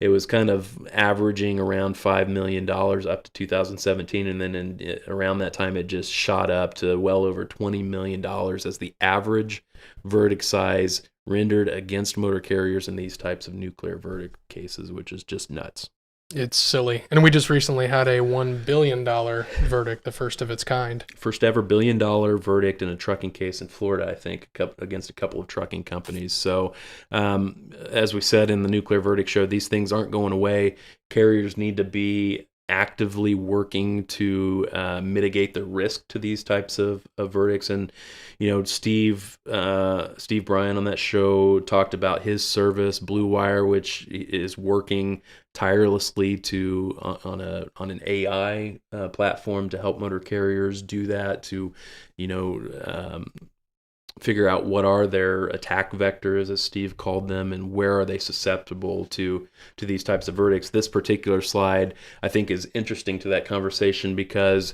It was kind of averaging around $5 million up to 2017, and then around that time it just shot up to well over $20 million as the average verdict size rendered against motor carriers in these types of nuclear verdict cases, which is just nuts. It's silly. And we just recently had a $1 billion verdict, the first of its kind. First ever $1 billion verdict in a trucking case in Florida, I think, against a couple of trucking companies. So as we said in the nuclear verdict show, these things aren't going away. Carriers need to be actively working to mitigate the risk to these types of verdicts. And Steve Bryan on that show talked about his service, Blue Wire, which is working tirelessly on an AI platform to help motor carriers do that, to figure out what are their attack vectors, as Steve called them, and where are they susceptible to these types of verdicts. This particular slide, I think, is interesting to that conversation because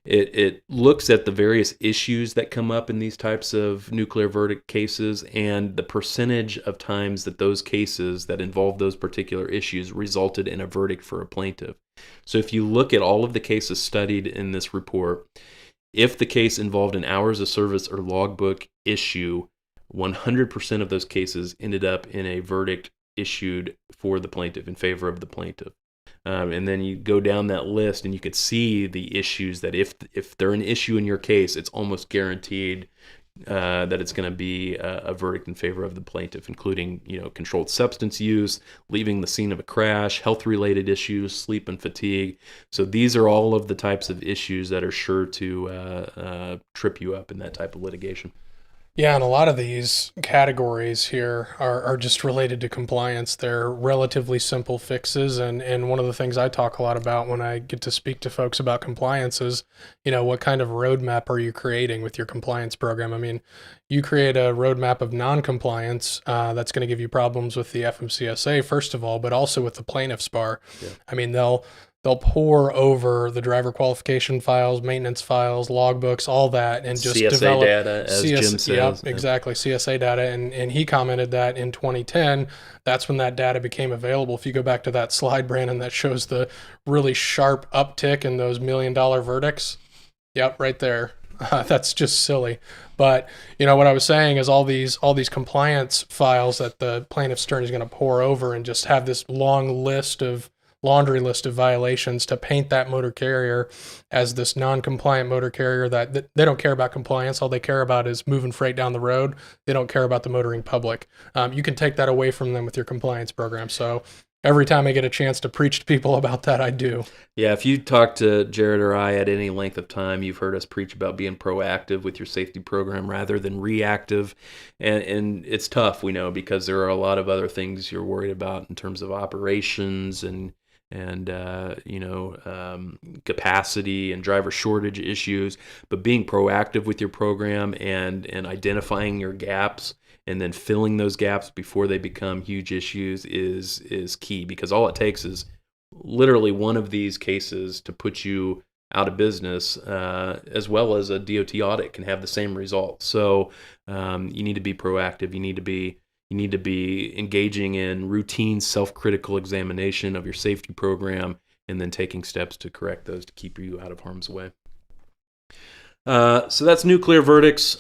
it looks at the various issues that come up in these types of nuclear verdict cases and the percentage of times that those cases that involve those particular issues resulted in a verdict for a plaintiff. So if you look at all of the cases studied in this report, if the case involved an hours of service or logbook issue, 100% of those cases ended up in a verdict issued for the plaintiff, in favor of the plaintiff. And then you go down that list and you could see the issues that if they're an issue in your case, it's almost guaranteed that it's going to be a verdict in favor of the plaintiff, including controlled substance use, leaving the scene of a crash, health-related issues, sleep and fatigue. So these are all of the types of issues that are sure to trip you up in that type of litigation. Yeah, and a lot of these categories here are just related to compliance. They're relatively simple fixes. And one of the things I talk a lot about when I get to speak to folks about compliance is, what kind of roadmap are you creating with your compliance program? I mean, you create a roadmap of non-compliance that's going to give you problems with the FMCSA, first of all, but also with the plaintiff's bar. Yeah. I mean, they'll pour over the driver qualification files, maintenance files, logbooks, all that, and just CSA develop data, as Jim says. Yep, exactly. CSA data. And he commented that in 2010, that's when that data became available. If you go back to that slide, Brandon, that shows the really sharp uptick in those $1 million verdicts. Yep, right there. That's just silly. But what I was saying is all these compliance files that the plaintiff's attorney is going to pour over and just have this laundry list of violations to paint that motor carrier as this non-compliant motor carrier that they don't care about compliance. All they care about is moving freight down the road. They don't care about the motoring public. You can take that away from them with your compliance program. So every time I get a chance to preach to people about that, I do. Yeah, if you talk to Jerad or I at any length of time, you've heard us preach about being proactive with your safety program rather than reactive. And it's tough, we know, because there are a lot of other things you're worried about in terms of operations and capacity and driver shortage issues. But being proactive with your program and identifying your gaps and then filling those gaps before they become huge issues is key, because all it takes is literally one of these cases to put you out of business, as well as a DOT audit can have the same result. So you need to be proactive. You need to be engaging in routine self-critical examination of your safety program and then taking steps to correct those to keep you out of harm's way. So that's nuclear verdicts.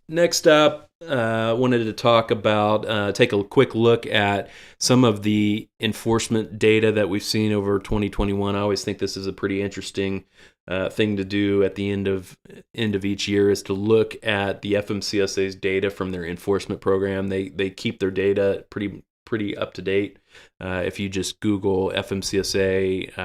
Next up, wanted to talk about, take a quick look at some of the enforcement data that we've seen over 2021. I always think this is a pretty interesting thing to do at the end of each year, is to look at the FMCSA's data from their enforcement program. They keep their data pretty up to date. If you just Google FMCSA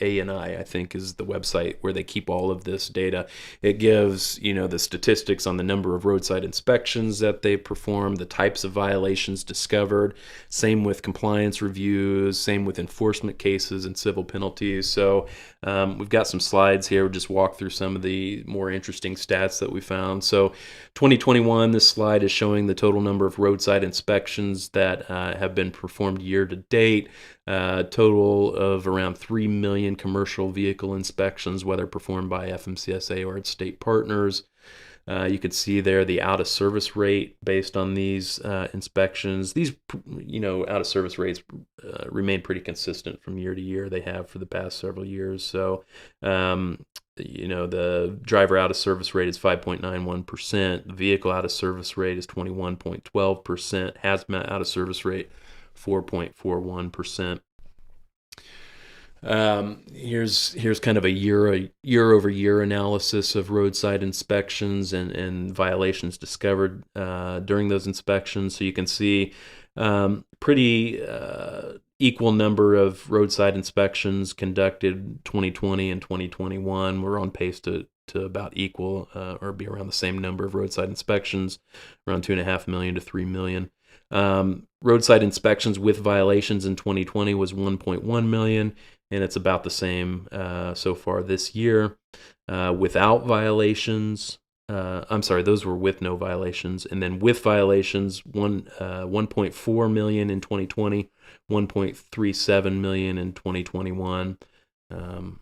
A&I think is the website where they keep all of this data. It gives the statistics on the number of roadside inspections that they perform, the types of violations discovered, same with compliance reviews, same with enforcement cases and civil penalties. So we've got some slides here. We'll just walk through some of the more interesting stats that we found. So 2021, this slide is showing the total number of roadside inspections that have been performed year to date. Total of around 3 million commercial vehicle inspections, whether performed by FMCSA or its state partners. You can see there the out-of-service rate based on these inspections. These, out-of-service rates remain pretty consistent from year to year. They have for the past several years. So, the driver out-of-service rate is 5.91%. The vehicle out-of-service rate is 21.12%. Hazmat out-of-service rate 4.41%. Here's kind of a year over year analysis of roadside inspections and violations discovered during those inspections. So you can see pretty equal number of roadside inspections conducted 2020 and 2021. We're on pace to about equal or be around the same number of roadside inspections, around 2.5 million to 3 million. Roadside inspections with violations in 2020 was 1.1 million, and it's about the same so far this year. Without violations, those were with no violations, and then with violations, 1.4 million in 2020, 1.37 million in 2021. And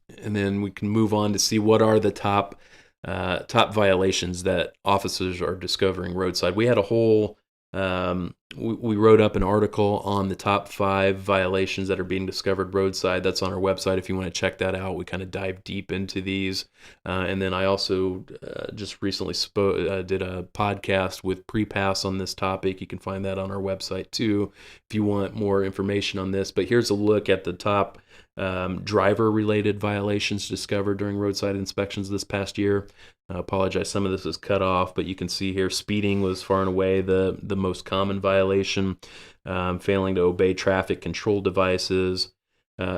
then we can move on to see what are the top violations that officers are discovering roadside. We had a whole we wrote up an article on the top 5 violations that are being discovered roadside. That's on our website if you want to check that out. We kind of dive deep into these. And then I also just recently did a podcast with Prepass on this topic. You can find that on our website too if you want more information on this. But here's a look at the top driver-related violations discovered during roadside inspections this past year. I apologize, some of this is cut off, but you can see here speeding was far and away the most common violation. Failing to obey traffic control devices,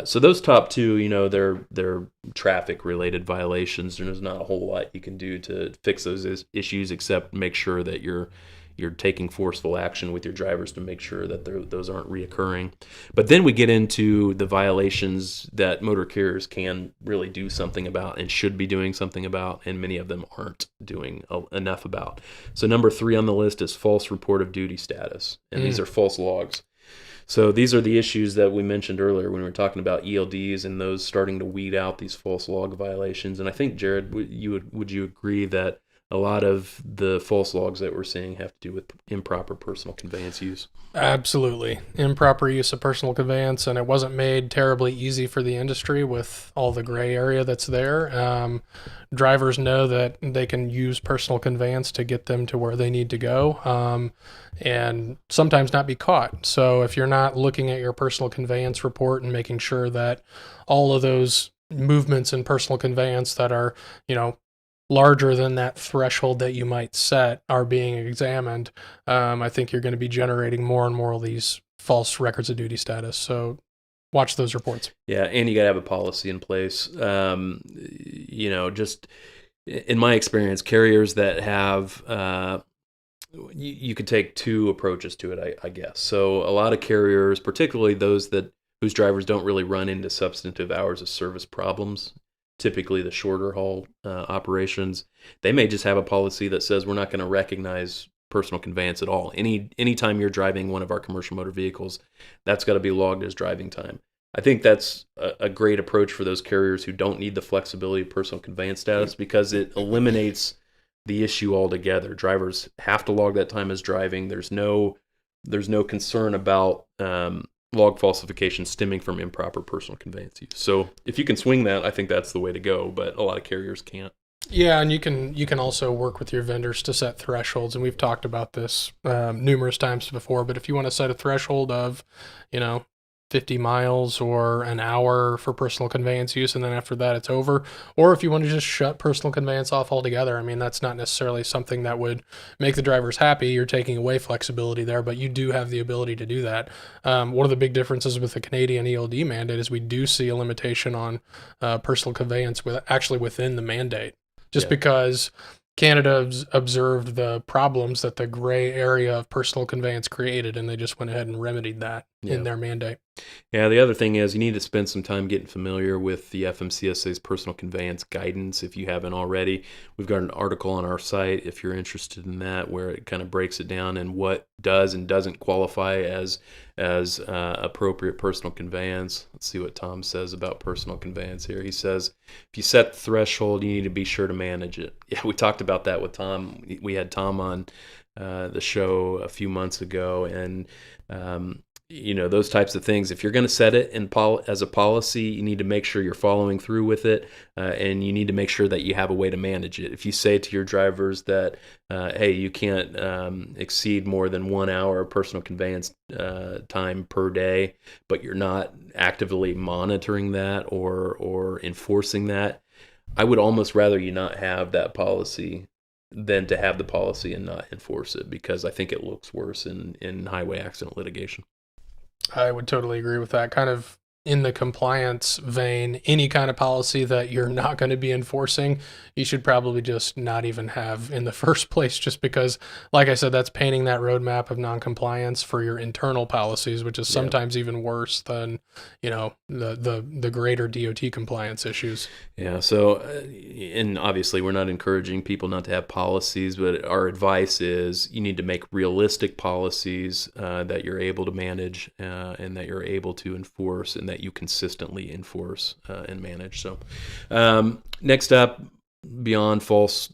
So those top two, they're traffic related violations. There's not a whole lot you can do to fix those issues except make sure that you're taking forceful action with your drivers to make sure that those aren't reoccurring. But then we get into the violations that motor carriers can really do something about and should be doing something about, and many of them aren't doing enough about. So number 3 on the list is false report of duty status, and these are false logs. So these are the issues that we mentioned earlier when we were talking about ELDs and those starting to weed out these false log violations. And I think, Jerad, would you agree that a lot of the false logs that we're seeing have to do with improper personal conveyance use? Absolutely. Improper use of personal conveyance, and it wasn't made terribly easy for the industry with all the gray area that's there. Drivers know that they can use personal conveyance to get them to where they need to go, and sometimes not be caught. So if you're not looking at your personal conveyance report and making sure that all of those movements in personal conveyance that are, larger than that threshold that you might set are being examined, I think you're going to be generating more and more of these false records of duty status. So watch those reports. Yeah, and you got to have a policy in place. Just in my experience, carriers that have, you could take 2 approaches to it, I guess. So a lot of carriers, particularly those whose drivers don't really run into substantive hours of service problems, typically the shorter haul operations, they may just have a policy that says we're not going to recognize personal conveyance at all. Anytime you're driving one of our commercial motor vehicles, that's got to be logged as driving time. I think that's a great approach for those carriers who don't need the flexibility of personal conveyance status, because it eliminates the issue altogether. Drivers have to log that time as driving. There's no concern about log falsification stemming from improper personal conveyance use. So if you can swing that, I think that's the way to go, but a lot of carriers can't. Yeah, and you can also work with your vendors to set thresholds, and we've talked about this numerous times before, but if you want to set a threshold of, 50 miles or an hour for personal conveyance use, and then after that it's over, or if you want to just shut personal conveyance off altogether, that's not necessarily something that would make the drivers happy. You're taking away flexibility there, but you do have the ability to do that. One of the big differences with the Canadian ELD mandate is we do see a limitation on personal conveyance within the mandate, just because Canada observed the problems that the gray area of personal conveyance created, and they just went ahead and remedied that in their mandate. Yeah, the other thing is you need to spend some time getting familiar with the FMCSA's personal conveyance guidance if you haven't already. We've got an article on our site if you're interested in that, where it kind of breaks it down and what does and doesn't qualify as appropriate personal conveyance. Let's see what Tom says about personal conveyance here. He says, if you set the threshold, you need to be sure to manage it. Yeah, we talked about that with Tom. We had Tom on the show a few months ago, and those types of things. If you're going to set it as a policy, you need to make sure you're following through with it, and you need to make sure that you have a way to manage it. If you say to your drivers that, hey, you can't exceed more than 1 hour of personal conveyance time per day, but you're not actively monitoring that or enforcing that, I would almost rather you not have that policy than to have the policy and not enforce it, because I think it looks worse in highway accident litigation. I would totally agree with that. Kind of in the compliance vein, any kind of policy that you're not going to be enforcing, you should probably just not even have in the first place, just because, like I said, that's painting that roadmap of noncompliance for your internal policies, which is sometimes even worse than, the greater DOT compliance issues. Yeah. So, and obviously we're not encouraging people not to have policies, but our advice is you need to make realistic policies that you're able to manage and that you're able to enforce, and that you consistently enforce and manage. So next up, beyond false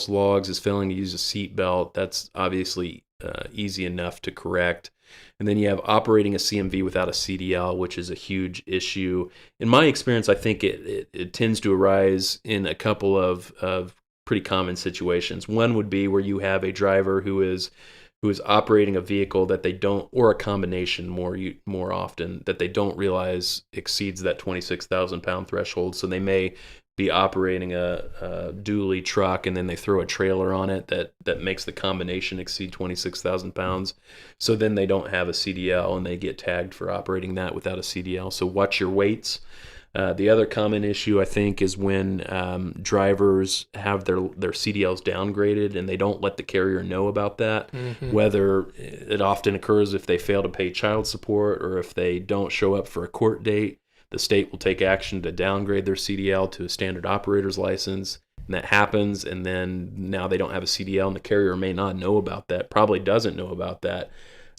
logs, is failing to use a seat belt. That's obviously easy enough to correct. And then you have operating a CMV without a CDL, which is a huge issue. In my experience, I think it tends to arise in a couple of pretty common situations. One would be where you have a driver who is operating a vehicle that they don't, or a combination more often, that they don't realize exceeds that 26,000 pound threshold. So they may be operating a dually truck, and then they throw a trailer on it that makes the combination exceed 26,000 pounds. So then they don't have a CDL, and they get tagged for operating that without a CDL. So watch your weights. The other common issue, I think, is when drivers have their CDLs downgraded and they don't let the carrier know about that. Whether it often occurs if they fail to pay child support or if they don't show up for a court date, the state will take action to downgrade their CDL to a standard operator's license. And that happens, and then now they don't have a CDL, and the carrier may not know about that, probably doesn't know about that.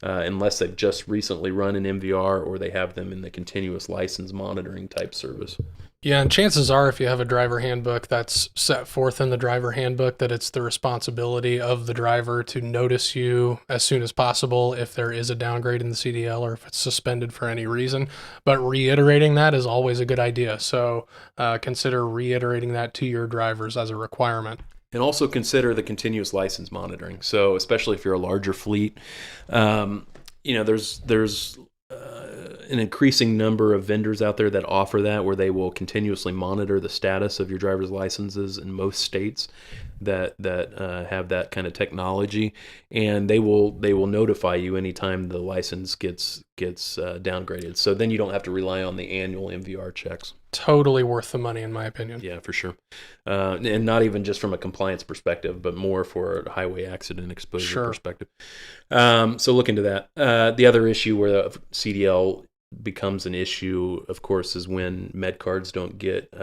Unless they've just recently run an MVR or they have them in the continuous license monitoring type service. Yeah, and chances are if you have a driver handbook that's set forth in the driver handbook that it's the responsibility of the driver to notice you as soon as possible if there is a downgrade in the CDL or if it's suspended for any reason. But reiterating that is always a good idea. So consider reiterating that to your drivers as a requirement. And also consider the continuous license monitoring. So especially if you're a larger fleet, there's an increasing number of vendors out there that offer that, where they will continuously monitor the status of your driver's licenses in most states that have that kind of technology, and they will notify you anytime the license gets downgraded. So then you don't have to rely on the annual MVR checks. Totally worth the money, in my opinion. Yeah, for sure. And not even just from a compliance perspective, but more for a highway accident exposure perspective. So look into that. The other issue where the CDL becomes an issue, of course, is when med cards don't get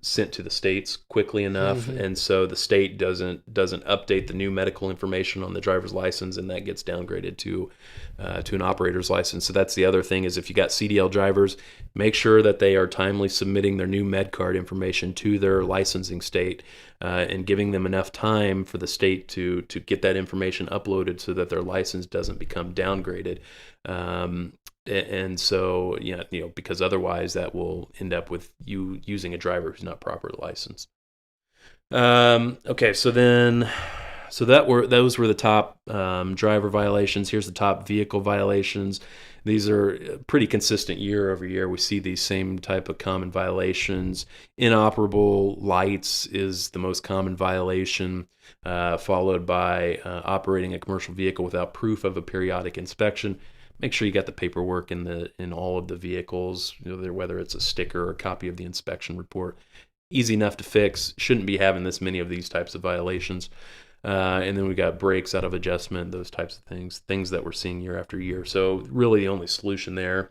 sent to the states quickly enough, and so the state doesn't update the new medical information on the driver's license, and that gets downgraded to an operator's license. So that's the other thing, is if you got CDL drivers, make sure that they are timely submitting their new med card information to their licensing state, and giving them enough time for the state to get that information uploaded so that their license doesn't become downgraded. And so, because otherwise that will end up with you using a driver who's not properly licensed. Okay, so those were the top driver violations. Here's the top vehicle violations. These are pretty consistent year over year. We see these same type of common violations. Inoperable lights is the most common violation, followed by operating a commercial vehicle without proof of a periodic inspection. Make sure you got the paperwork in all of the vehicles, whether it's a sticker or a copy of the inspection report. Easy enough to fix. Shouldn't be having this many of these types of violations. And then we got brakes out of adjustment, those types of things that we're seeing year after year. So really the only solution there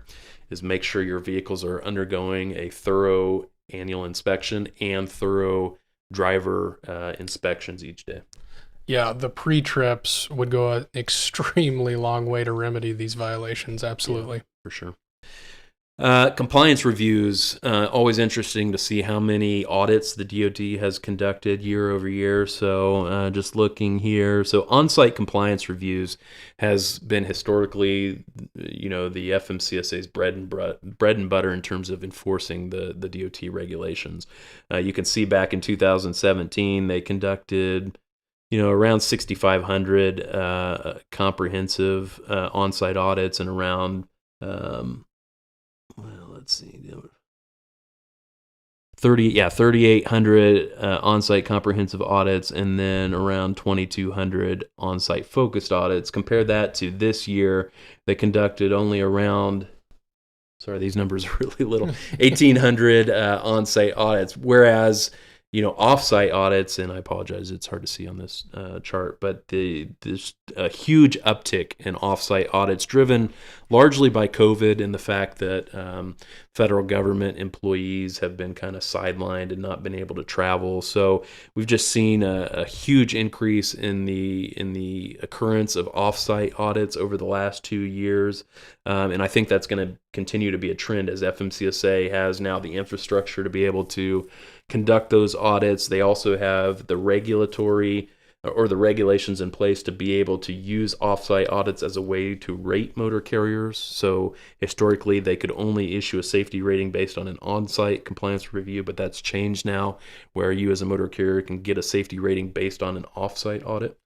is make sure your vehicles are undergoing a thorough annual inspection and thorough driver inspections each day. Yeah, the pre-trips would go an extremely long way to remedy these violations. Absolutely. Yeah, for sure. Compliance reviews, always interesting to see how many audits the DOT has conducted year over year. So just looking here, so on-site compliance reviews has been historically, the FMCSA's bread and butter in terms of enforcing the DOT regulations. You can see back in 2017, they conducted around 6,500 comprehensive on-site audits, and around, let's see, 3,800 on-site comprehensive audits, and then around 2,200 on-site focused audits. Compare that to this year, they conducted only around, sorry, these numbers are really little, 1,800 on-site audits, whereas off-site audits, and I apologize, it's hard to see on this chart, but there's a huge uptick in off-site audits, driven largely by COVID and the fact that federal government employees have been kind of sidelined and not been able to travel. So we've just seen a huge increase in the occurrence of off-site audits over the last 2 years, and I think that's going to continue to be a trend as FMCSA has now the infrastructure to be able to conduct those audits. They also have the regulatory or the regulations in place to be able to use off-site audits as a way to rate motor carriers. So historically, they could only issue a safety rating based on an on-site compliance review, but that's changed now, where you as a motor carrier can get a safety rating based on an off-site audit.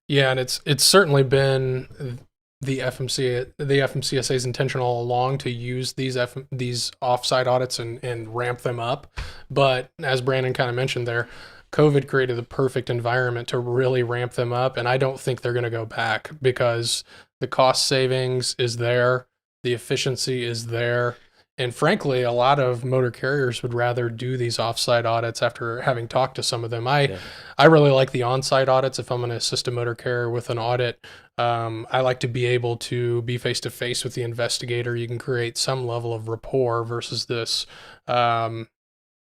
Yeah, and it's certainly been the FMCSA's intention all along to use these offsite audits and ramp them up. But as Brandon kind of mentioned there, COVID created the perfect environment to really ramp them up. And I don't think they're going to go back because the cost savings is there, the efficiency is there. And frankly, a lot of motor carriers would rather do these offsite audits after having talked to some of them. I really like the on-site audits. If I'm going to assist a motor carrier with an audit, I like to be able to be face-to-face with the investigator. You can create some level of rapport versus this,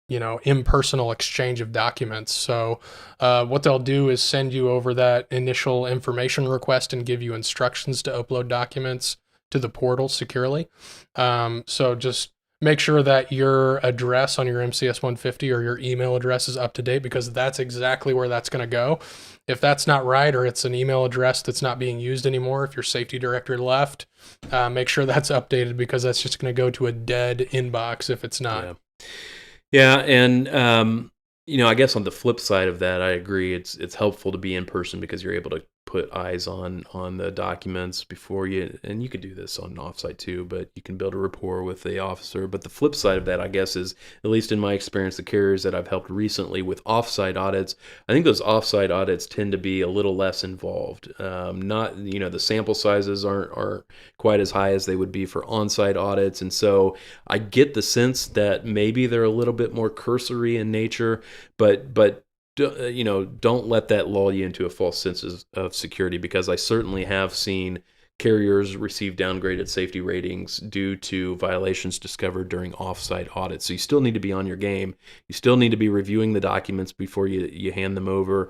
impersonal exchange of documents. So what they'll do is send you over that initial information request and give you instructions to upload documents to the portal securely. So just make sure that your address on your MCS 150 or your email address is up to date, because that's exactly where that's going to go. If that's not right, or it's an email address that's not being used anymore, if your safety director left, make sure that's updated, because that's just going to go to a dead inbox if it's not. Yeah, and I guess on the flip side of that, I agree. It's helpful to be in person because you're able to put eyes on the documents before you, and you could do this on offsite too, but you can build a rapport with the officer. But the flip side of that, I guess, is, at least in my experience, the carriers that I've helped recently with offsite audits, I think those offsite audits tend to be a little less involved. Not, the sample sizes aren't quite as high as they would be for on-site audits, and so I get the sense that maybe they're a little bit more cursory in nature, but don't let that lull you into a false sense of security, because I certainly have seen carriers receive downgraded safety ratings due to violations discovered during offsite audits. So you still need to be on your game. You still need to be reviewing the documents before you hand them over.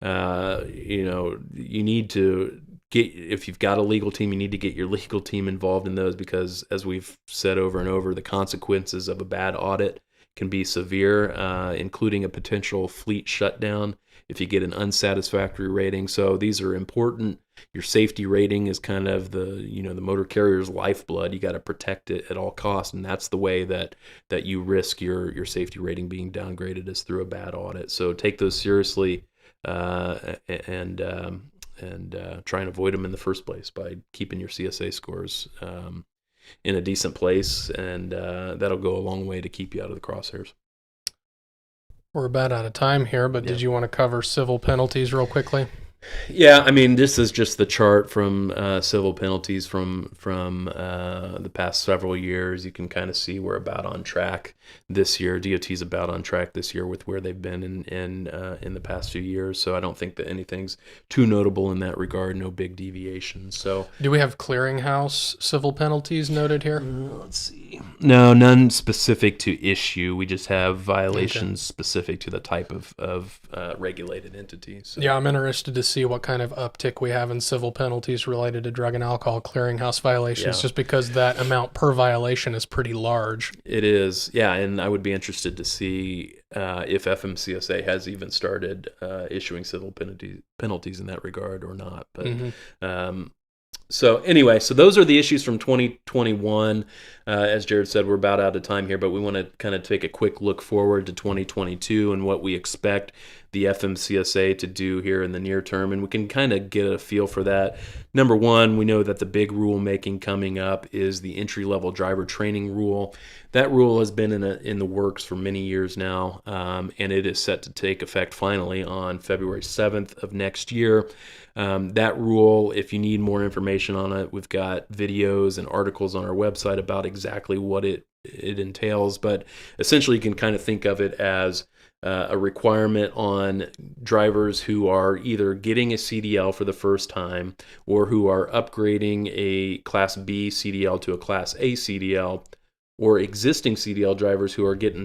You need to if you've got a legal team, you need to get your legal team involved in those, because, as we've said over and over, the consequences of a bad audit can be severe, including a potential fleet shutdown if you get an unsatisfactory rating. So these are important. Your safety rating is kind of the motor carrier's lifeblood. You got to protect it at all costs, and that's the way that you risk your safety rating being downgraded, is through a bad audit. So take those seriously, and try and avoid them in the first place by keeping your CSA scores in a decent place, and that'll go a long way to keep you out of the crosshairs. We're about out of time here, but Did you want to cover civil penalties real quickly? Yeah, I mean, this is just the chart from civil penalties from the past several years. You can kind of see we're about on track this year. DOT's about on track this year with where they've been in the past few years. So I don't think that anything's too notable in that regard. No big deviations. So, do we have clearinghouse civil penalties noted here? Let's see. No, none specific to issue. We just have violations specific to the type of regulated entity. So. Yeah, I'm interested to see what kind of uptick we have in civil penalties related to drug and alcohol clearinghouse violations, just because that amount per violation is pretty large. It is, yeah, and I would be interested to see if FMCSA has even started issuing civil penalties in that regard or not. But so anyway, so those are the issues from 2021. As Jerad said, we're about out of time here, but we want to kind of take a quick look forward to 2022 and what we expect the FMCSA to do here in the near term, and we can kind of get a feel for that. Number one, we know that the big rulemaking coming up is the entry-level driver training rule. That rule has been in the works for many years now, and it is set to take effect finally on February 7th of next year. That rule, if you need more information on it, we've got videos and articles on our website about exactly what it entails, but essentially you can kind of think of it as a requirement on drivers who are either getting a CDL for the first time or who are upgrading a Class B CDL to a Class A CDL, or existing CDL drivers who are getting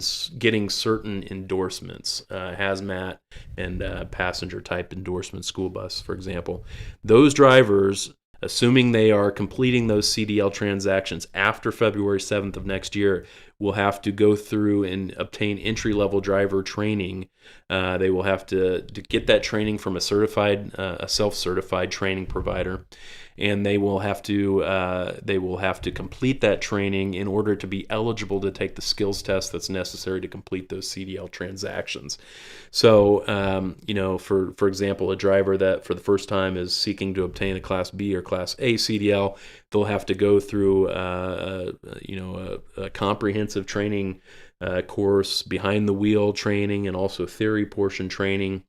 certain endorsements, hazmat and passenger type endorsement, school bus, for example. Those drivers, assuming they are completing those CDL transactions after February 7th of next year, will have to go through and obtain entry-level driver training. They will have to get that training from a self-certified training provider, and they will have to complete that training in order to be eligible to take the skills test that's necessary to complete those CDL transactions. So, for example, a driver that for the first time is seeking to obtain a Class B or Class A CDL, they'll have to go through a comprehensive training course, behind the wheel training, and also theory portion training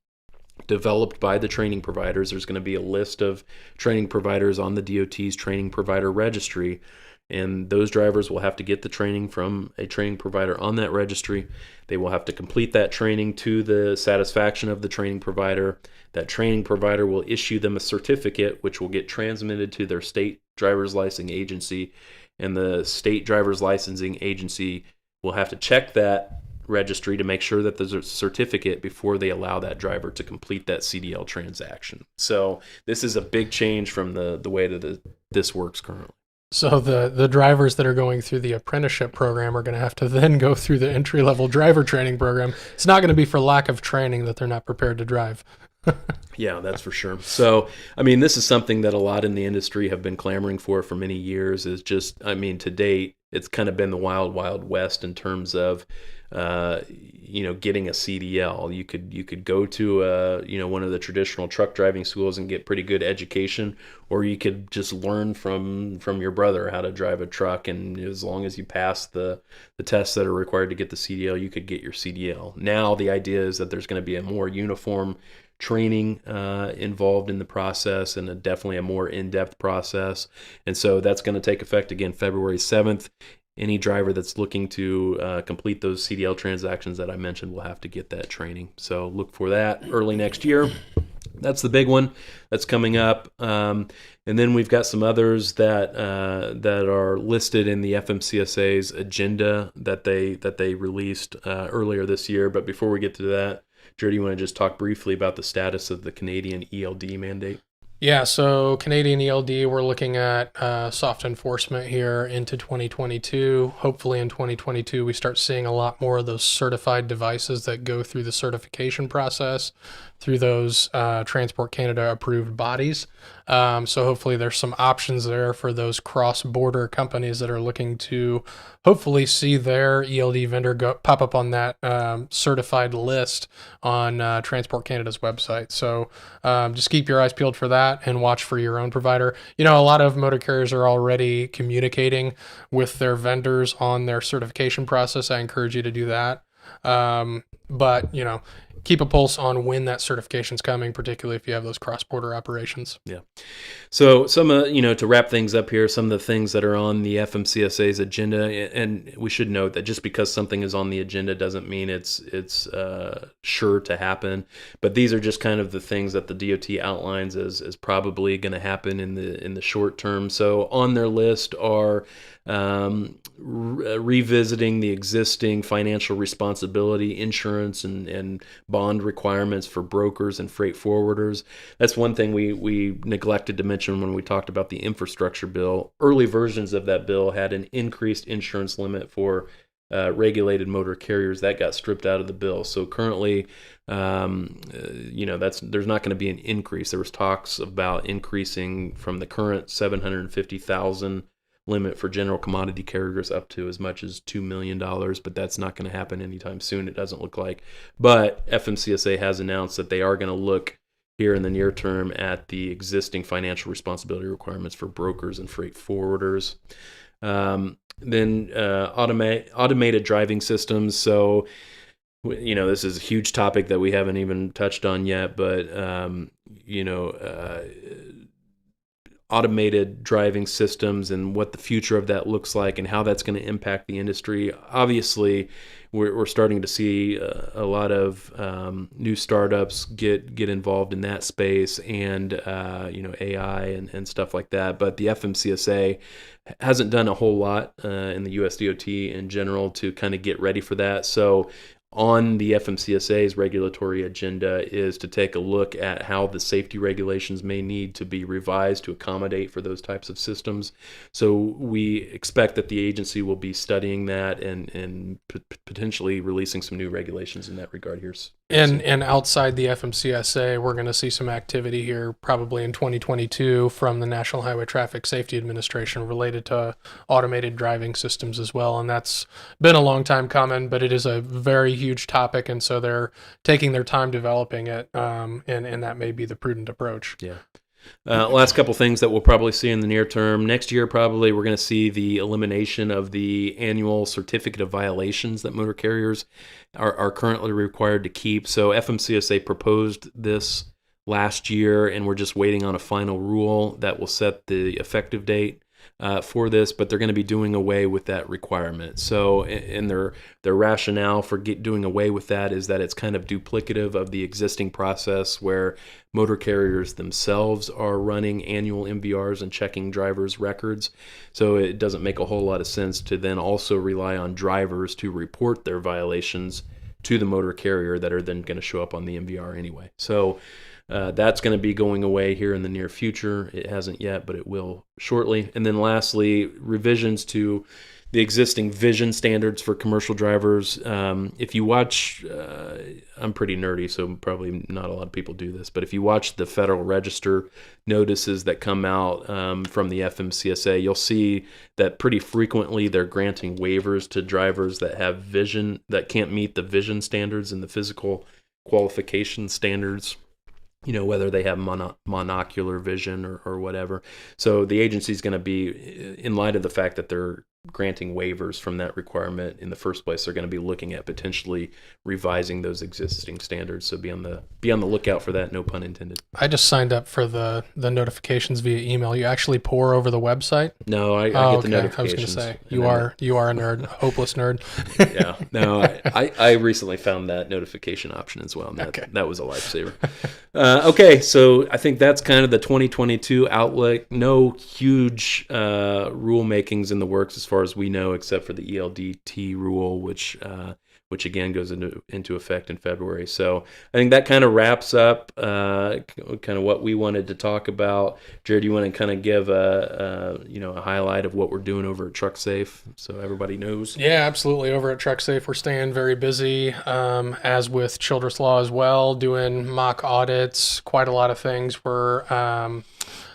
developed by the training providers. There's going to be a list of training providers on the DOT's training provider registry, and those drivers will have to get the training from a training provider on that registry. They will have to complete that training to the satisfaction of the training provider. That training provider will issue them a certificate, which will get transmitted to their state driver's licensing agency, and the state driver's licensing agency will have to check that registry to make sure that there's a certificate before they allow that driver to complete that CDL transaction. So this is a big change from the way that this works currently. So the drivers that are going through the apprenticeship program are going to have to then go through the entry-level driver training program. It's not going to be for lack of training that they're not prepared to drive. Yeah, that's for sure. So, this is something that a lot in the industry have been clamoring for many years. Is just, to date, it's kind of been the wild, wild west in terms of, getting a CDL. You could go to one of the traditional truck driving schools and get pretty good education, or you could just learn from your brother how to drive a truck. And as long as you pass the tests that are required to get the CDL, you could get your CDL. Now the idea is that there's going to be a more uniform training involved in the process, and definitely a more in-depth process. And so that's going to take effect again February 7th. Any driver that's looking to complete those CDL transactions that I mentioned will have to get that training. So look for that early next year. That's the big one that's coming up. And then we've got some others that are listed in the FMCSA's agenda that they released earlier this year. But before we get to that, Jerad, you want to just talk briefly about the status of the Canadian ELD mandate? Yeah, so Canadian ELD, we're looking at soft enforcement here into 2022. Hopefully in 2022, we start seeing a lot more of those certified devices that go through the certification process through those Transport Canada approved bodies. So hopefully there's some options there for those cross-border companies that are looking to hopefully see their ELD vendor pop up on that certified list on Transport Canada's website. So just keep your eyes peeled for that and watch for your own provider. A lot of motor carriers are already communicating with their vendors on their certification process. I encourage you to do that. But keep a pulse on when that certification's coming, particularly if you have those cross-border operations. Yeah. So some, to wrap things up here, some of the things that are on the FMCSA's agenda, and we should note that just because something is on the agenda doesn't mean it's sure to happen. But these are just kind of the things that the DOT outlines as probably going to happen in the short term. So on their list are revisiting the existing financial responsibility insurance and bond requirements for brokers and freight forwarders. That's one thing we neglected to mention when we talked about the infrastructure bill. Early versions of that bill had an increased insurance limit for regulated motor carriers. That got stripped out of the bill. So currently, there's not going to be an increase. There was talks about increasing from the current $750,000 limit for general commodity carriers up to as much as $2 million, but that's not going to happen anytime soon, it doesn't look like. But FMCSA has announced that they are going to look here in the near term at the existing financial responsibility requirements for brokers and freight forwarders. Then automated driving systems. So, this is a huge topic that we haven't even touched on yet, but, automated driving systems and what the future of that looks like and how that's going to impact the industry. Obviously, we're starting to see a lot of new startups get involved in that space and AI and stuff like that. But the FMCSA hasn't done a whole lot in the USDOT in general to kind of get ready for that. So on the FMCSA's regulatory agenda is to take a look at how the safety regulations may need to be revised to accommodate for those types of systems. So we expect that the agency will be studying that and potentially releasing some new regulations in that regard here. And outside the FMCSA, we're going to see some activity here probably in 2022 from the National Highway Traffic Safety Administration related to automated driving systems as well. And that's been a long time coming, but it is a very huge topic. And so they're taking their time developing it. And that may be the prudent approach. Yeah. Last couple things that we'll probably see in the near term. Next year, probably we're going to see the elimination of the annual certificate of violations that motor carriers are currently required to keep. So FMCSA proposed this last year, and we're just waiting on a final rule that will set the effective date for this, but they're going to be doing away with that requirement. So, and their rationale for doing away with that is that it's kind of duplicative of the existing process where motor carriers themselves are running annual MVRs and checking drivers' records. So it doesn't make a whole lot of sense to then also rely on drivers to report their violations to the motor carrier that are then going to show up on the MVR anyway. So that's going to be going away here in the near future. It hasn't yet, but it will shortly. And then lastly, revisions to the existing vision standards for commercial drivers. If you watch, I'm pretty nerdy, so probably not a lot of people do this, but if you watch the Federal Register notices that come out from the FMCSA, you'll see that pretty frequently they're granting waivers to drivers that have vision, that can't meet the vision standards and the physical qualification standards, you know, whether they have monocular vision or whatever. So the agency is going to be, in light of the fact that they're granting waivers from that requirement in the first place, they're going to be looking at potentially revising those existing standards. So be on the lookout for that. No pun intended. I just signed up for the notifications via email. You actually pour over the website? No, I get the notifications. I was going to say you are a nerd, hopeless nerd. Yeah, no, I recently found that notification option as well, and that was a lifesaver. Okay, so I think that's kind of the 2022 outlook. No huge rule makings in the works as far as we know, except for the ELDT rule, which again goes into effect in February. So I think that kind of wraps up kind of what we wanted to talk about. Jerad, you want to kind of give a highlight of what we're doing over at Trucksafe so everybody knows? Yeah, absolutely. Over at Trucksafe, we're staying very busy, as with Childress Law as well, doing mock audits, quite a lot of things. We're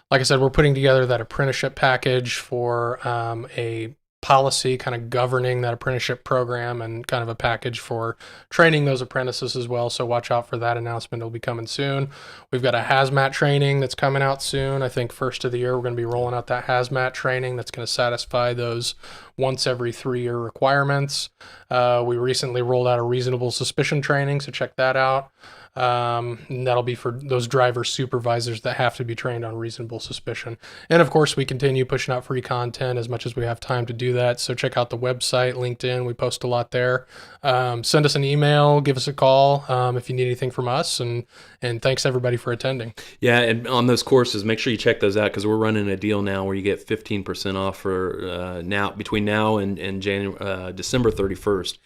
like I said, we're putting together that apprenticeship package for a policy kind of governing that apprenticeship program and kind of a package for training those apprentices as well. So watch out for that announcement. It'll be coming soon. We've got a hazmat training that's coming out soon. I think first of the year, we're going to be rolling out that hazmat training that's going to satisfy those once every 3-year requirements. We recently rolled out a reasonable suspicion training, so check that out. And that'll be for those driver supervisors that have to be trained on reasonable suspicion. And of course, we continue pushing out free content as much as we have time to do that. So check out the website, LinkedIn. We post a lot there. Send us an email, give us a call if you need anything from us. And thanks everybody for attending. Yeah, and on those courses, make sure you check those out because we're running a deal now where you get 15% off for between now and December 31st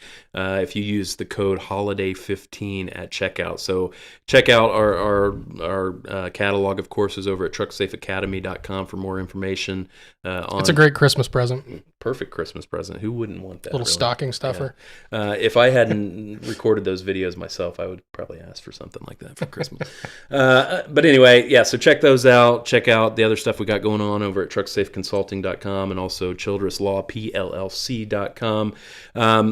if you use the code HOLIDAY15 at checkout. So check out our catalog of courses over at trucksafeacademy.com for more information. It's a great Christmas present. Perfect Christmas present. Who wouldn't want that? Little really? Stocking stuffer. Yeah. If I hadn't recorded those videos myself, I would probably ask for something like that for Christmas. But anyway, yeah, so check those out. Check out the other stuff we got going on over at trucksafeconsulting.com and also childresslawpllc.com.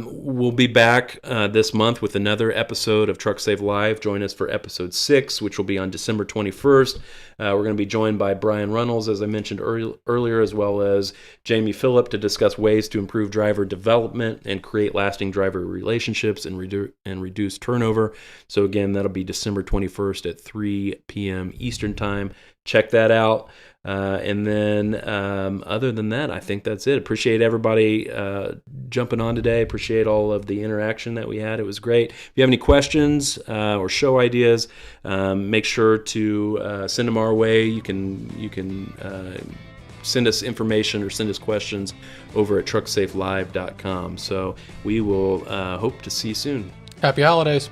We'll be back this month with another episode of Trucksafe Live. Join us for episode 6, which will be on December 21st. We're going to be joined by Brian Runnels, as I mentioned earlier, as well as Jamie Phillip to discuss ways to improve driver development and create lasting driver relationships and reduce turnover. So again, that'll be December 21st at 3 p.m. Eastern Time. Check that out. And then other than that, I think that's it. Appreciate everybody jumping on today. Appreciate all of the interaction that we had. It was great. If you have any questions or show ideas, make sure to send them our way. You can send us information or send us questions over at trucksafelive.com. So we will hope to see you soon. Happy holidays.